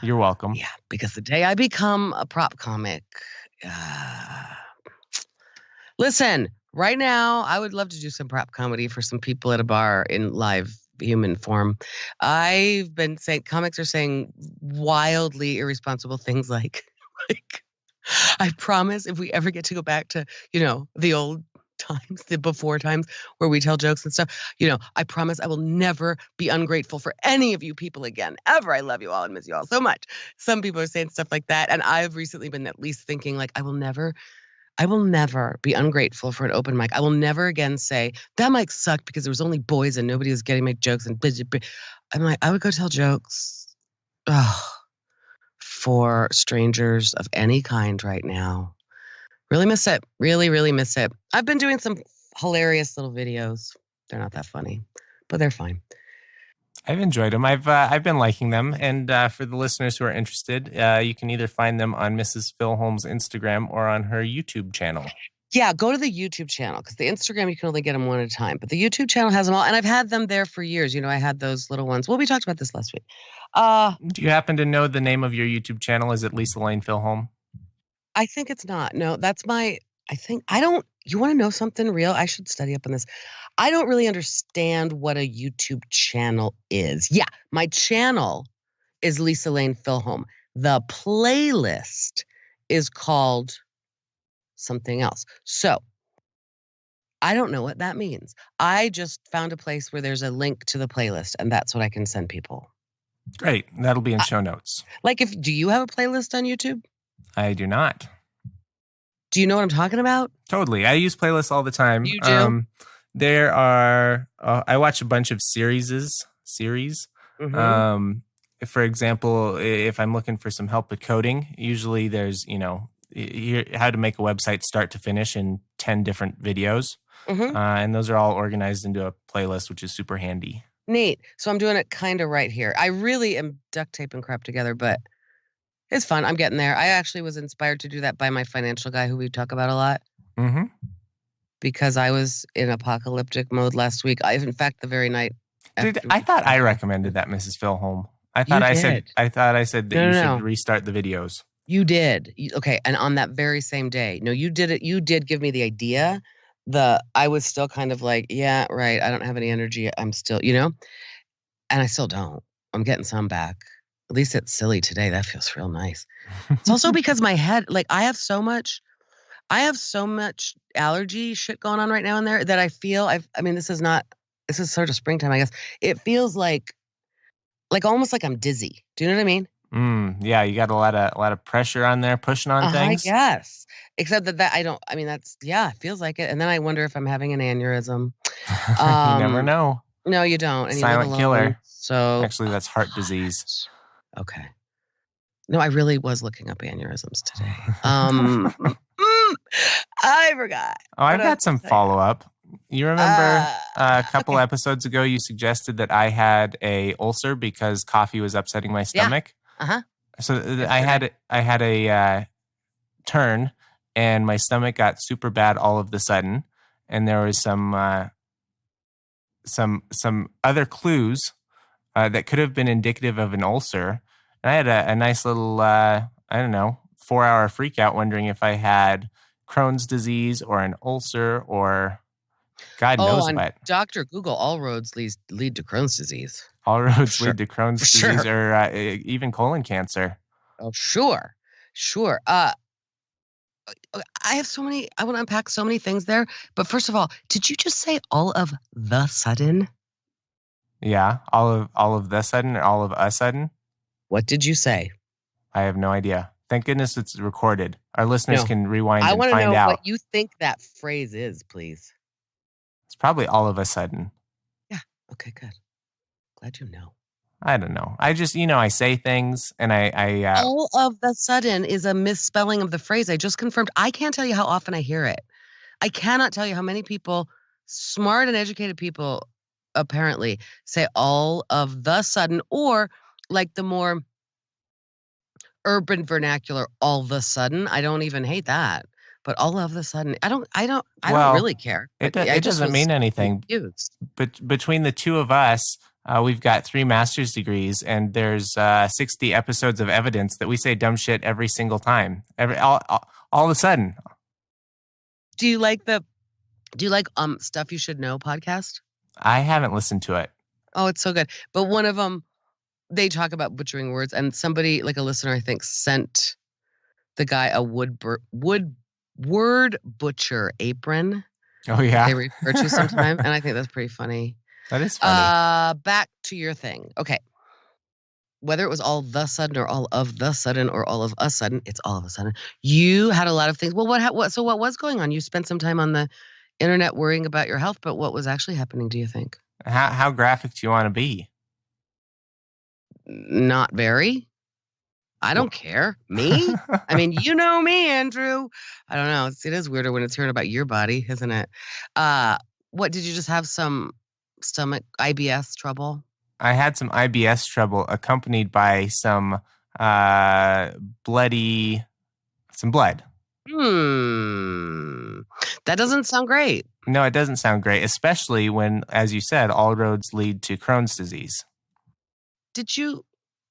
You're welcome. Yeah, because the day I become a prop comic Listen, right now, I would love to do some prop comedy for some people at a bar in live human form. I've been saying comics are saying wildly irresponsible things like I promise if we ever get to go back to, the old times, the before times where we tell jokes and stuff, I promise I will never be ungrateful for any of you people again, ever. I love you all and miss you all so much. Some people are saying stuff like that. And I've recently been at least thinking like, I will never be ungrateful for an open mic. I will never again say that mic sucked because there was only boys and nobody was getting my jokes. And I'm like, I would go tell jokes for strangers of any kind right now. Really miss it. Really, really miss it. I've been doing some hilarious little videos. They're not that funny, but they're fine. I've enjoyed them. I've been liking them. And for the listeners who are interested, you can either find them on Mrs. Filholm's Instagram or on her YouTube channel. Yeah, go to the YouTube channel because the Instagram, you can only get them one at a time. But the YouTube channel has them all. And I've had them there for years. I had those little ones. Well, we talked about this last week. Do you happen to know the name of your YouTube channel? Is it Lisa Lane Filhom? I think it's not. No, that's you want to know something real? I should study up on this. I don't really understand what a YouTube channel is. Yeah, my channel is Lisa Lane Filhom. The playlist is called something else. So I don't know what that means. I just found a place where there's a link to the playlist, and that's what I can send people. Great. That'll be in show notes. Do you have a playlist on YouTube? I do not. Do you know what I'm talking about? Totally. I use playlists all the time. You do? There are, I watch a bunch of series. Mm-hmm. For example, if I'm looking for some help with coding, usually there's, how to make a website start to finish in 10 different videos. Mm-hmm. And those are all organized into a playlist, which is super handy. Neat. So I'm doing it kind of right here. I really am duct taping crap together, but it's fun. I'm getting there. I actually was inspired to do that by my financial guy who we talk about a lot. Mm-hmm. Because I was in apocalyptic mode last week. In fact, the very night. I thought I recommended that, Mrs. Filhom. I thought I said that you should restart the videos. You did. Okay. And on that very same day. No, you did it. You did give me the idea. I was still kind of like, yeah, right. I don't have any energy. I'm still, and I still don't. I'm getting some back. At least it's silly today. That feels real nice. It's also because my head, I have so much allergy shit going on right now in there that I feel this is sort of springtime, I guess. It feels like almost like I'm dizzy. Do you know what I mean? Yeah, you got a lot of pressure on there, pushing on things. I guess. Except that I don't, it feels like it. And then I wonder if I'm having an aneurysm. You never know. No, you don't. And Silent killer. So actually, that's heart disease. Okay. No, I really was looking up aneurysms today. I forgot. Oh, I've got some follow-up. You remember a couple episodes ago, you suggested that I had a ulcer because coffee was upsetting my stomach. Yeah. Uh-huh. So I had a turn, and my stomach got super bad all of the sudden, and there was some other clues that could have been indicative of an ulcer. And I had a nice little 4-hour freak out wondering if I had Crohn's disease or an ulcer or God knows what. Dr. Google, all roads lead to Crohn's disease. All roads lead to Crohn's disease or even colon cancer. Oh, sure. I want to unpack so many things there. But first of all, did you just say all of the sudden? Yeah, all of the sudden or all of a sudden? What did you say? I have no idea. Thank goodness it's recorded. Our listeners can rewind and find out. I want to know what you think that phrase is, please. It's probably all of a sudden. Yeah. Okay, good. Glad you know. I don't know. I just, I say things and I all of the sudden is a misspelling of the phrase. I just confirmed. I can't tell you how often I hear it. I cannot tell you how many people, smart and educated people, apparently say all of the sudden, or like the more urban vernacular, all of a sudden. I don't even hate that, but all of a sudden, I don't really care. It doesn't mean anything. Confused. But between the two of us, We've got 3 master's degrees, and there's 60 episodes of evidence that we say dumb shit every single time. All of a sudden. Do you like Stuff You Should Know podcast? I haven't listened to it. Oh, it's so good. But one of them, they talk about butchering words, and somebody, like a listener, I think, sent the guy a word butcher apron. Oh, yeah. They refer to sometime, and I think that's pretty funny. That is funny. Back to your thing. Okay. Whether it was all the sudden or all of the sudden or all of a sudden, it's all of a sudden. You had a lot of things. Well, what was going on? You spent some time on the internet worrying about your health, but what was actually happening, do you think? How graphic do you want to be? Not very. I don't care. Me? I mean, you know me, Andrew. I don't know. It is weirder when it's hearing about your body, isn't it? What, did you just have some stomach IBS trouble? I had some IBS trouble accompanied by some blood. That doesn't sound great. No, it doesn't sound great, especially when, as you said, all roads lead to Crohn's disease. You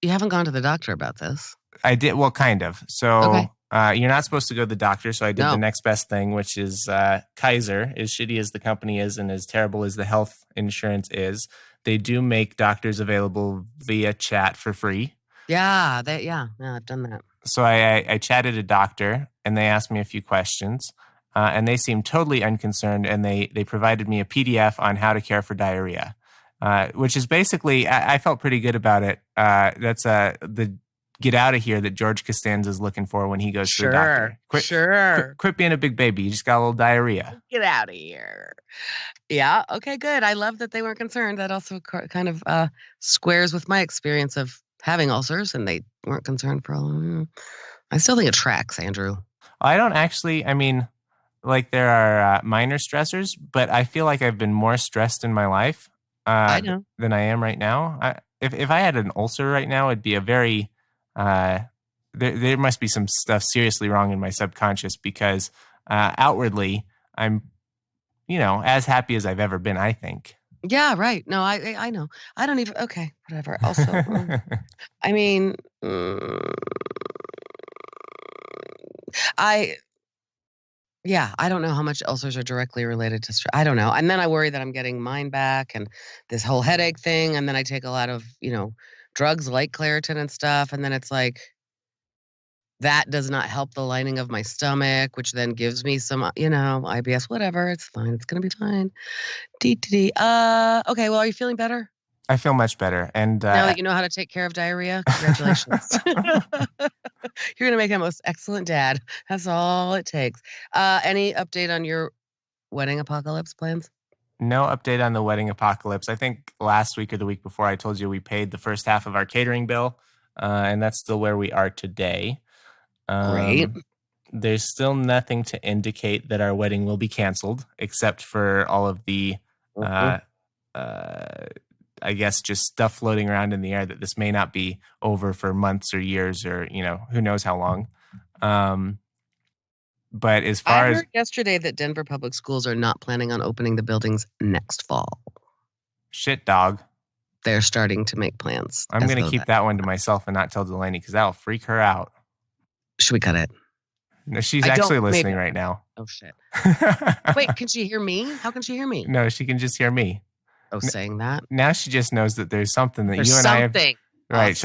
haven't gone to the doctor about this? I did. Well, kind of. So you're not supposed to go to the doctor. So I did the next best thing, which is Kaiser. As shitty as the company is and as terrible as the health insurance is, they do make doctors available via chat for free. Yeah, I've done that. So I chatted a doctor, and they asked me a few questions, and they seemed totally unconcerned, and they provided me a PDF on how to care for diarrhea, which is basically, I felt pretty good about it. That's the get out of here that George Costanza is looking for when he goes to the doctor. Quit being a big baby. You just got a little diarrhea. Get out of here. Yeah. Okay, good. I love that they weren't concerned. That also kind of squares with my experience of having ulcers, and they weren't concerned for all. I still think it tracks, Andrew. I don't actually. I mean, like, there are minor stressors, but I feel like I've been more stressed in my life than I am right now. If I had an ulcer right now, it'd be a very there must be some stuff seriously wrong in my subconscious, because outwardly I'm, as happy as I've ever been, I think. Yeah, right. No, I know. I don't even, okay, whatever. Also, I mean, I don't know how much ulcers are directly related to stress. I don't know. And then I worry that I'm getting mine back and this whole headache thing. And then I take a lot of, drugs like Claritin and stuff. And then it's like, that does not help the lining of my stomach, which then gives me some, IBS, whatever. It's fine. It's going to be fine. Okay. Well, are you feeling better? I feel much better. And now that you know how to take care of diarrhea, congratulations. You're going to make a most excellent dad. That's all it takes. Any update on your wedding apocalypse plans? No update on the wedding apocalypse. I think last week or the week before I told you we paid the first half of our catering bill, and that's still where we are today. Great. There's still nothing to indicate that our wedding will be canceled, except for all of the, I guess, just stuff floating around in the air that this may not be over for months or years or, who knows how long. But as far I heard yesterday that Denver public schools are not planning on opening the buildings next fall. Shit, dog. They're starting to make plans. I'm going to keep that one to myself and not tell Delaney, because that'll freak her out. Should we cut it? No, she's actually listening right now. Oh, shit. Wait, can she hear me? How can she hear me? No, she can just hear me. Oh, saying that? Now she just knows that there's something that you and I have. Right.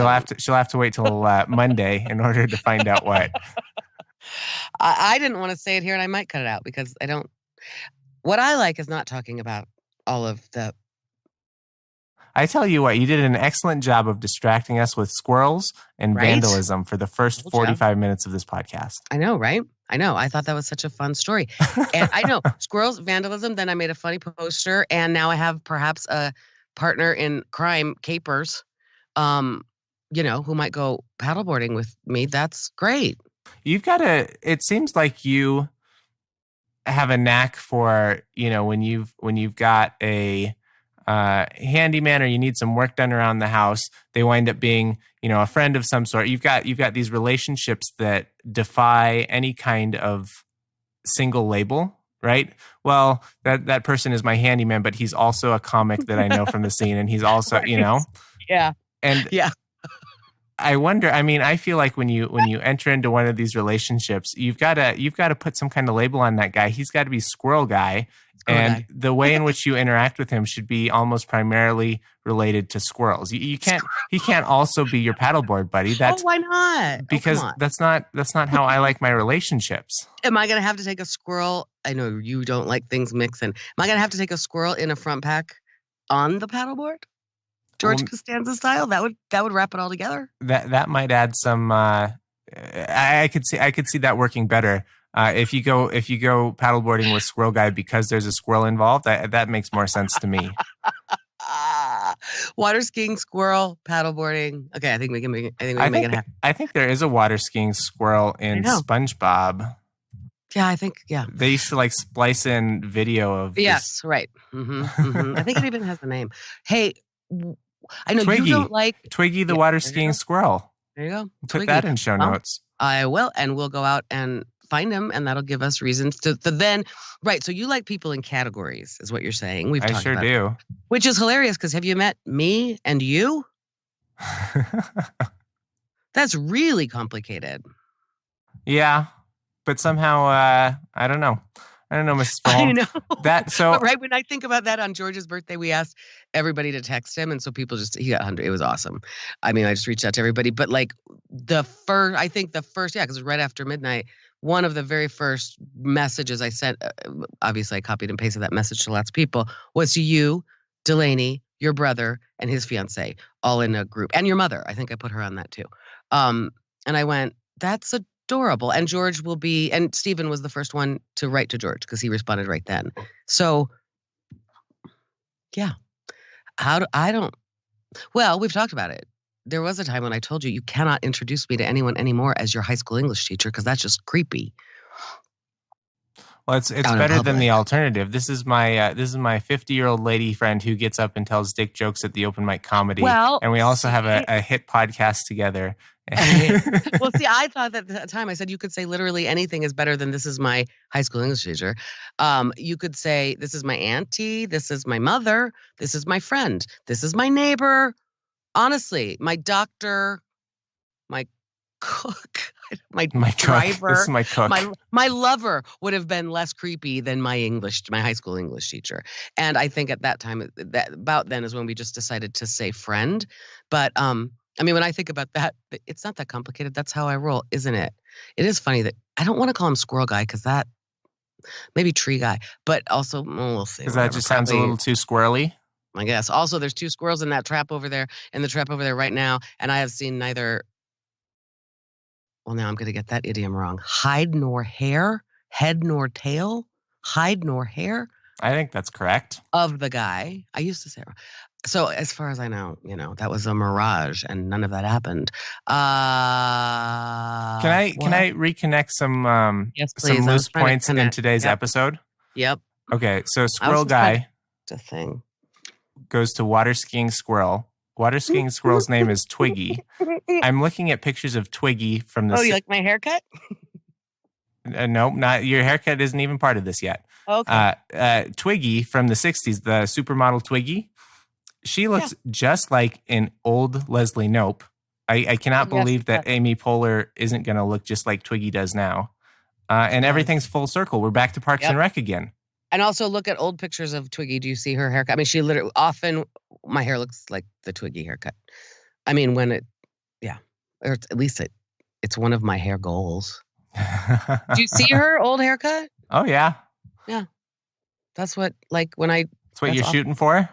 Awesome. She'll have to wait till Monday in order to find out what. I didn't want to say it here, and I might cut it out because I don't. What I like is not talking about all of the. I tell you what, you did an excellent job of distracting us with squirrels and vandalism for the first 45 minutes of this podcast. I know, right? I know. I thought that was such a fun story. And I know, squirrels, vandalism, then I made a funny poster, and now I have perhaps a partner in crime, capers, who might go paddleboarding with me. That's great. It seems like you have a knack for, when you've got a handyman or you need some work done around the house, they wind up being, a friend of some sort. You've got these relationships that defy any kind of single label, right? Well, that person is my handyman, but he's also a comic that I know from the scene, and he's also, Right. Yeah. And Yeah. I wonder, I mean, I feel like when you enter into one of these relationships, you've got to put some kind of label on that guy. He's got to be Squirrel Guy. And the way in which you interact with him should be almost primarily related to squirrels. He can't also be your paddleboard buddy. Why not? Because that's not how I like my relationships. Am I going to have to take a squirrel? I know you don't like things mixing. Am I going to have to take a squirrel in a front pack on the paddleboard? George Costanza style? That would wrap it all together. That might add some. I could see that working better. If you go paddleboarding with Squirrel Guy because there's a squirrel involved, that makes more sense to me. Water skiing, squirrel, paddleboarding. Okay, I think we can make it happen. I think there is a water skiing squirrel in SpongeBob. Yeah, I think, They used to splice in video of Yes, right. I think it even has a name. Hey, I know Twiggy. You don't like... Twiggy the water skiing squirrel. There you go. Put Twiggy. That in show notes. I will, and we'll go out and find him, and that'll give us reasons to then... Right, so you like people in categories, is what you're saying. I sure do. Which is hilarious, because have you met me and you? That's really complicated. Yeah, but somehow, I don't know. Mrs. Filhom. I know. Right, when I think about that, on George's birthday, we asked everybody to text him, and so people he got 100. It was awesome. I mean, I just reached out to everybody, but the first, because it was right after midnight, one of the very first messages I sent, obviously I copied and pasted that message to lots of people, was to you, Delaney, your brother, and his fiance, all in a group, and your mother. I think I put her on that too. And I went, that's adorable. And George will be, and Stephen was the first one to write to George because he responded right then. So, yeah. Well, we've talked about it. There was a time when I told you cannot introduce me to anyone anymore as your high school English teacher because that's just creepy. Well, it's better than the alternative. This is my 50-year-old lady friend who gets up and tells dick jokes at the open mic comedy. Well, and we also have a hit podcast together. Well, see, I thought that at the time I said you could say literally anything is better than this is my high school English teacher. You could say this is my auntie, this is my mother, this is my friend, this is my neighbor. Honestly, my doctor, my cook, my driver, this is my cook. My lover would have been less creepy than my high school English teacher. And I think at that time, about then is when we just decided to say friend. But I mean, when I think about that, it's not that complicated. That's how I roll, isn't it? It is funny that I don't want to call him Squirrel Guy because that maybe Tree Guy, but also we'll see. Because that just sounds a little too squirrely. I guess. Also, there's 2 squirrels in that trap over there, in the trap over there right now, and I have seen neither. Well, now I'm going to get that idiom wrong. Hide nor hair, head nor tail, hide nor hair. I think that's correct. Of the guy. I used to say. So as far as I know, that was a mirage and none of that happened. Can I reconnect some loose points in today's episode? Yep. Okay, so Squirrel Guy a thing. Goes to water skiing squirrel. Water skiing squirrel's name is Twiggy. I'm looking at pictures of Twiggy from the... Oh, you like my haircut? No, not your haircut isn't even part of this yet. Okay. Twiggy from the 60s, the supermodel Twiggy. She looks just like an old Leslie Knope. I cannot believe that Amy Poehler isn't going to look just like Twiggy does now. And everything's full circle. We're back to Parks and Rec again. And also look at old pictures of Twiggy. Do you see her haircut? I mean, she literally, often my hair looks like the Twiggy haircut. I mean, when or at least it's one of my hair goals. Do you see her old haircut? Oh, yeah. Yeah. That's what, That's what you're shooting for?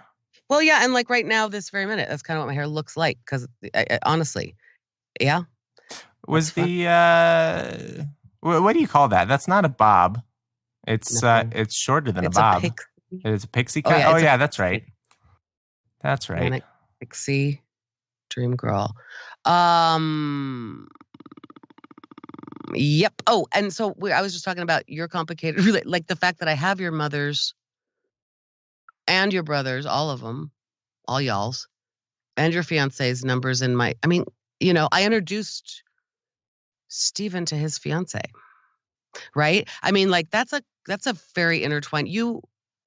Well, yeah. And right now, this very minute, that's kind of what my hair looks like. Because honestly, yeah. Was the, what do you call that? That's not a bob. It's shorter than a bob. It's a pixie cut. Oh yeah, that's right. That's right. Pixie dream girl. Yep. Oh, and so I was just talking about your complicated, like the fact that I have your mother's and your brother's, all of them, all y'all's, and your fiance's numbers in my. I mean, I introduced Stephen to his fiance. Right? I mean, that's a that's a very intertwined.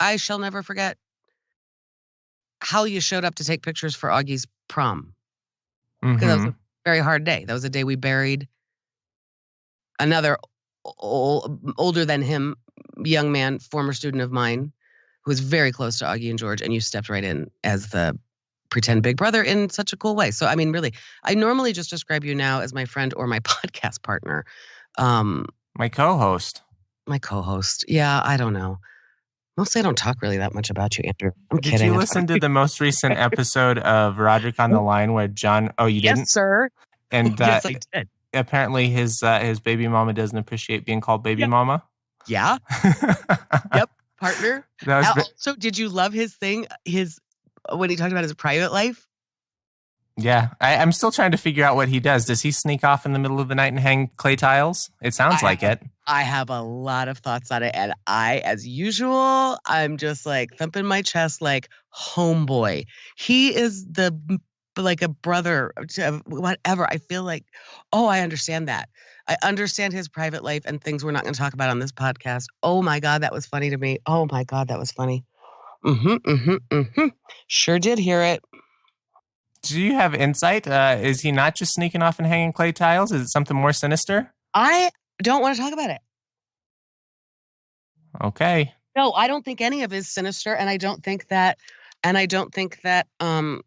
I shall never forget how you showed up to take pictures for Augie's prom. Because that was a very hard day. That was the day we buried another older than him young man, former student of mine, who was very close to Augie and George, and you stepped right in as the pretend big brother in such a cool way. So, I mean, really, I normally just describe you now as my friend or my podcast partner. My co-host. My co-host. Yeah, I don't know. Mostly I don't talk really that much about you, Andrew. I'm kidding. Did you listen to the most recent episode of Roderick on the Line where John... Oh, you didn't? Yes, sir. And yes, I did. Apparently his baby mama doesn't appreciate being called baby mama. Yeah. Yep, partner. Also, did you love his thing? When he talked about his private life? Yeah, I'm still trying to figure out what he does. Does he sneak off in the middle of the night and hang clay tiles? It sounds like it. I have a lot of thoughts on it. And as usual, I'm just like thumping my chest like, homeboy. He is like a brother, whatever. I feel like, I understand that. I understand his private life and things we're not going to talk about on this podcast. Oh my God, that was funny to me. Oh my God, that was funny. Sure did hear it. Do you have insight? Is he not just sneaking off and hanging clay tiles? Is it something more sinister? I don't want to talk about it. Okay. No, I don't think any of it is sinister, and I don't think that hanging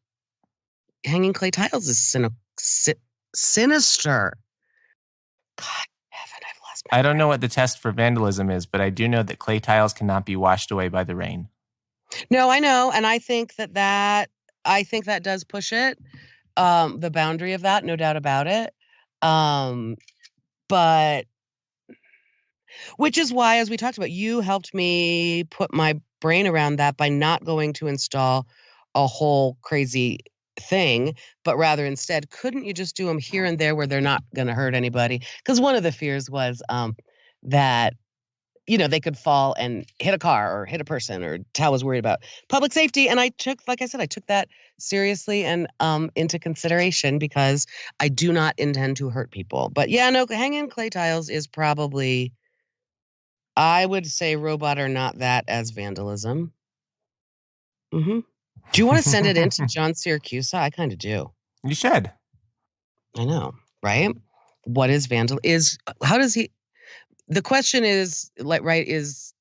clay tiles is sinister. God heaven, I've lost my I don't know what the test for vandalism is, but I do know that clay tiles cannot be washed away by the rain. No, I know, and I think that does push it, the boundary of that, no doubt about it. But which is why, as we talked about, you helped me put my brain around that by not going to install a whole crazy thing, but rather instead, couldn't you just do them here and there where they're not going to hurt anybody? Because one of the fears was that they could fall and hit a car or hit a person, or Tal was worried about public safety. And I took that seriously and into consideration, because I do not intend to hurt people. But yeah, no, hanging clay tiles is probably, I would say, robot or not, that as vandalism. Do you want to send it in to John Syracuse? I kind of do. You should. I know, right? What is how does he... The question is, is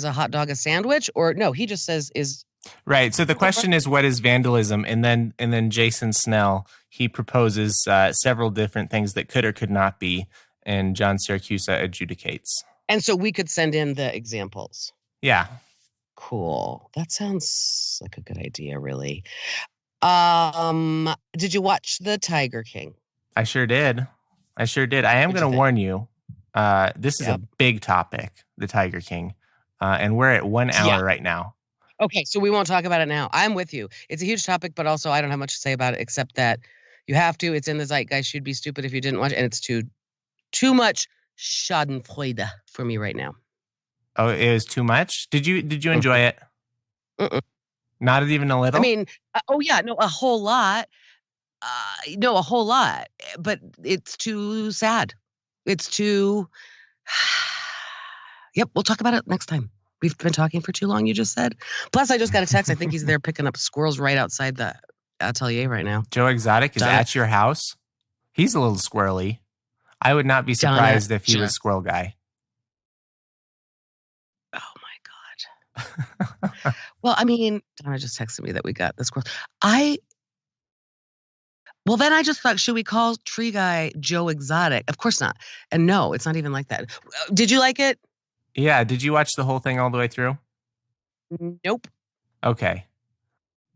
a hot dog a sandwich? Or no, he just says is... Right. So the question is, what is vandalism? And then Jason Snell, he proposes several different things that could or could not be, and John Syracuse adjudicates. And so we could send in the examples. Yeah. Cool. That sounds like a good idea, really. Did you watch The Tiger King? I sure did. I am going to warn you. This is a big topic, The Tiger King. And we're at 1 hour right now. Okay, so we won't talk about it now. I'm with you. It's a huge topic, but also I don't have much to say about it, except that you have to. It's in the zeitgeist. You'd be stupid if you didn't watch it. And it's too much schadenfreude for me right now. Oh, it was too much? Did you enjoy it? Not even a little? I mean, a whole lot. A whole lot. But it's too sad. It's too... Yep, we'll talk about it next time. We've been talking for too long, you just said. Plus, I just got a text. I think he's there picking up squirrels right outside the atelier right now. Joe Exotic is at your house? He's a little squirrely. I would not be surprised if he was Squirrel Guy. Oh, my God. Well, I mean, Donna just texted me that we got the squirrel. Well, then I just thought, should we call Tree Guy Joe Exotic? Of course not. And no, it's not even like that. Did you like it? Yeah. Did you watch the whole thing all the way through? Nope. Okay.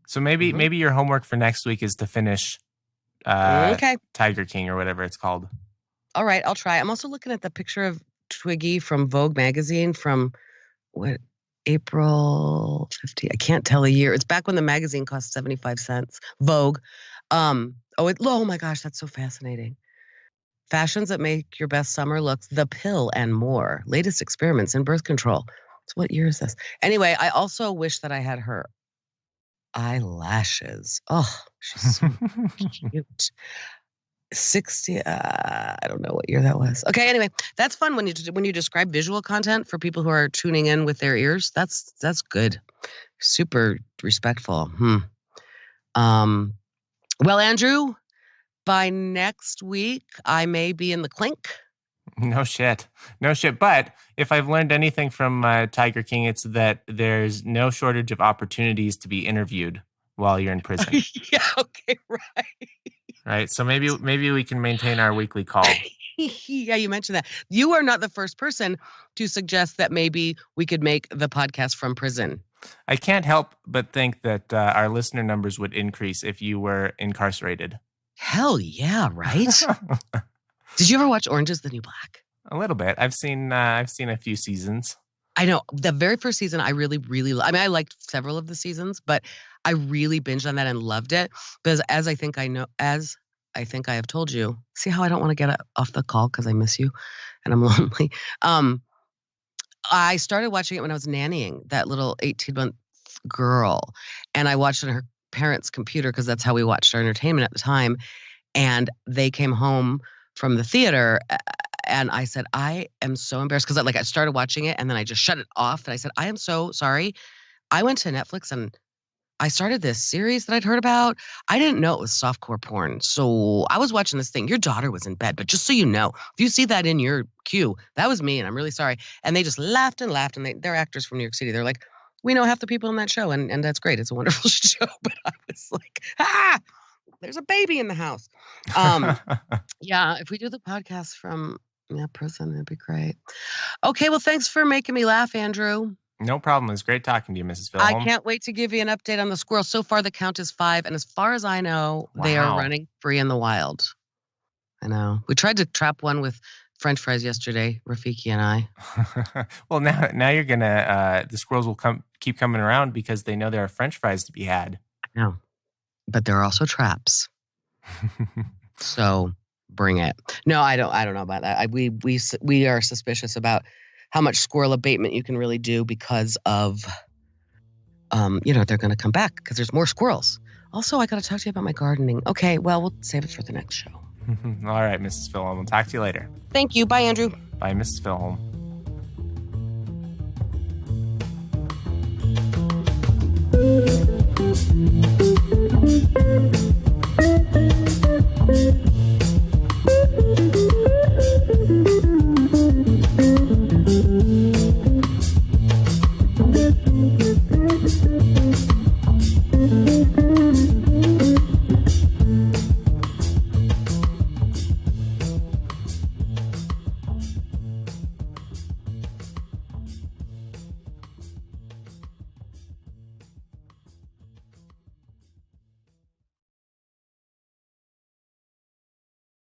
So maybe your homework for next week is to finish Tiger King or whatever it's called. All right, I'll try. I'm also looking at the picture of Twiggy from Vogue magazine from April 50. I can't tell a year. It's back when the magazine cost 75 cents. Vogue. Oh my gosh, that's so fascinating. Fashions that make your best summer looks, the pill and more. Latest experiments in birth control. So what year is this? Anyway, I also wish that I had her eyelashes. Oh, she's so cute. 60. I don't know what year that was. Okay, anyway, that's fun when you describe visual content for people who are tuning in with their ears. That's good. Super respectful. Well, Andrew, by next week, I may be in the clink. No shit. But if I've learned anything from Tiger King, it's that there's no shortage of opportunities to be interviewed while you're in prison. Yeah, okay, right. Right. So maybe we can maintain our weekly call. Yeah, you mentioned that. You are not the first person to suggest that maybe we could make the podcast from prison. I can't help but think that our listener numbers would increase if you were incarcerated. Hell yeah, right? Did you ever watch Orange is the New Black? A little bit. I've seen a few seasons. I know. The very first season, I really, really, I mean, I liked several of the seasons, but I really binged on that and loved it because as I think I have told you, see how I don't want to get off the call because I miss you and I'm lonely. I started watching it when I was nannying that little 18-month girl, and I watched it on her parents' computer because that's how we watched our entertainment at the time. And they came home from the theater, and I said, I am so embarrassed because I started watching it and then I just shut it off. And I said, I am so sorry. I went to Netflix and I started this series that I'd heard about. I didn't know it was softcore porn. So I was watching this thing. Your daughter was in bed, but just so you know, if you see that in your queue, that was me and I'm really sorry. And they just laughed and laughed, and they're actors from New York City. They're like, we know half the people in that show, and that's great. It's a wonderful show. But I was like, there's a baby in the house. Yeah, if we do the podcast from prison, it'd be great. Okay, well, thanks for making me laugh, Andrew. No problem. It's great talking to you, Mrs. Filhom. I can't wait to give you an update on the squirrel. So far, the count is 5, and as far as I know, They are running free in the wild. I know. We tried to trap one with French fries yesterday, Rafiki and I. Well, now you're gonna. The squirrels will keep coming around because they know there are French fries to be had. I know, but there are also traps. So bring it. No, I don't know about that. We are suspicious about how much squirrel abatement you can really do because of, they're going to come back because there's more squirrels. Also, I got to talk to you about my gardening. Okay, well, we'll save it for the next show. All right, Mrs. Filhom. We'll talk to you later. Thank you. Bye, Andrew. Bye, Mrs. Filhom.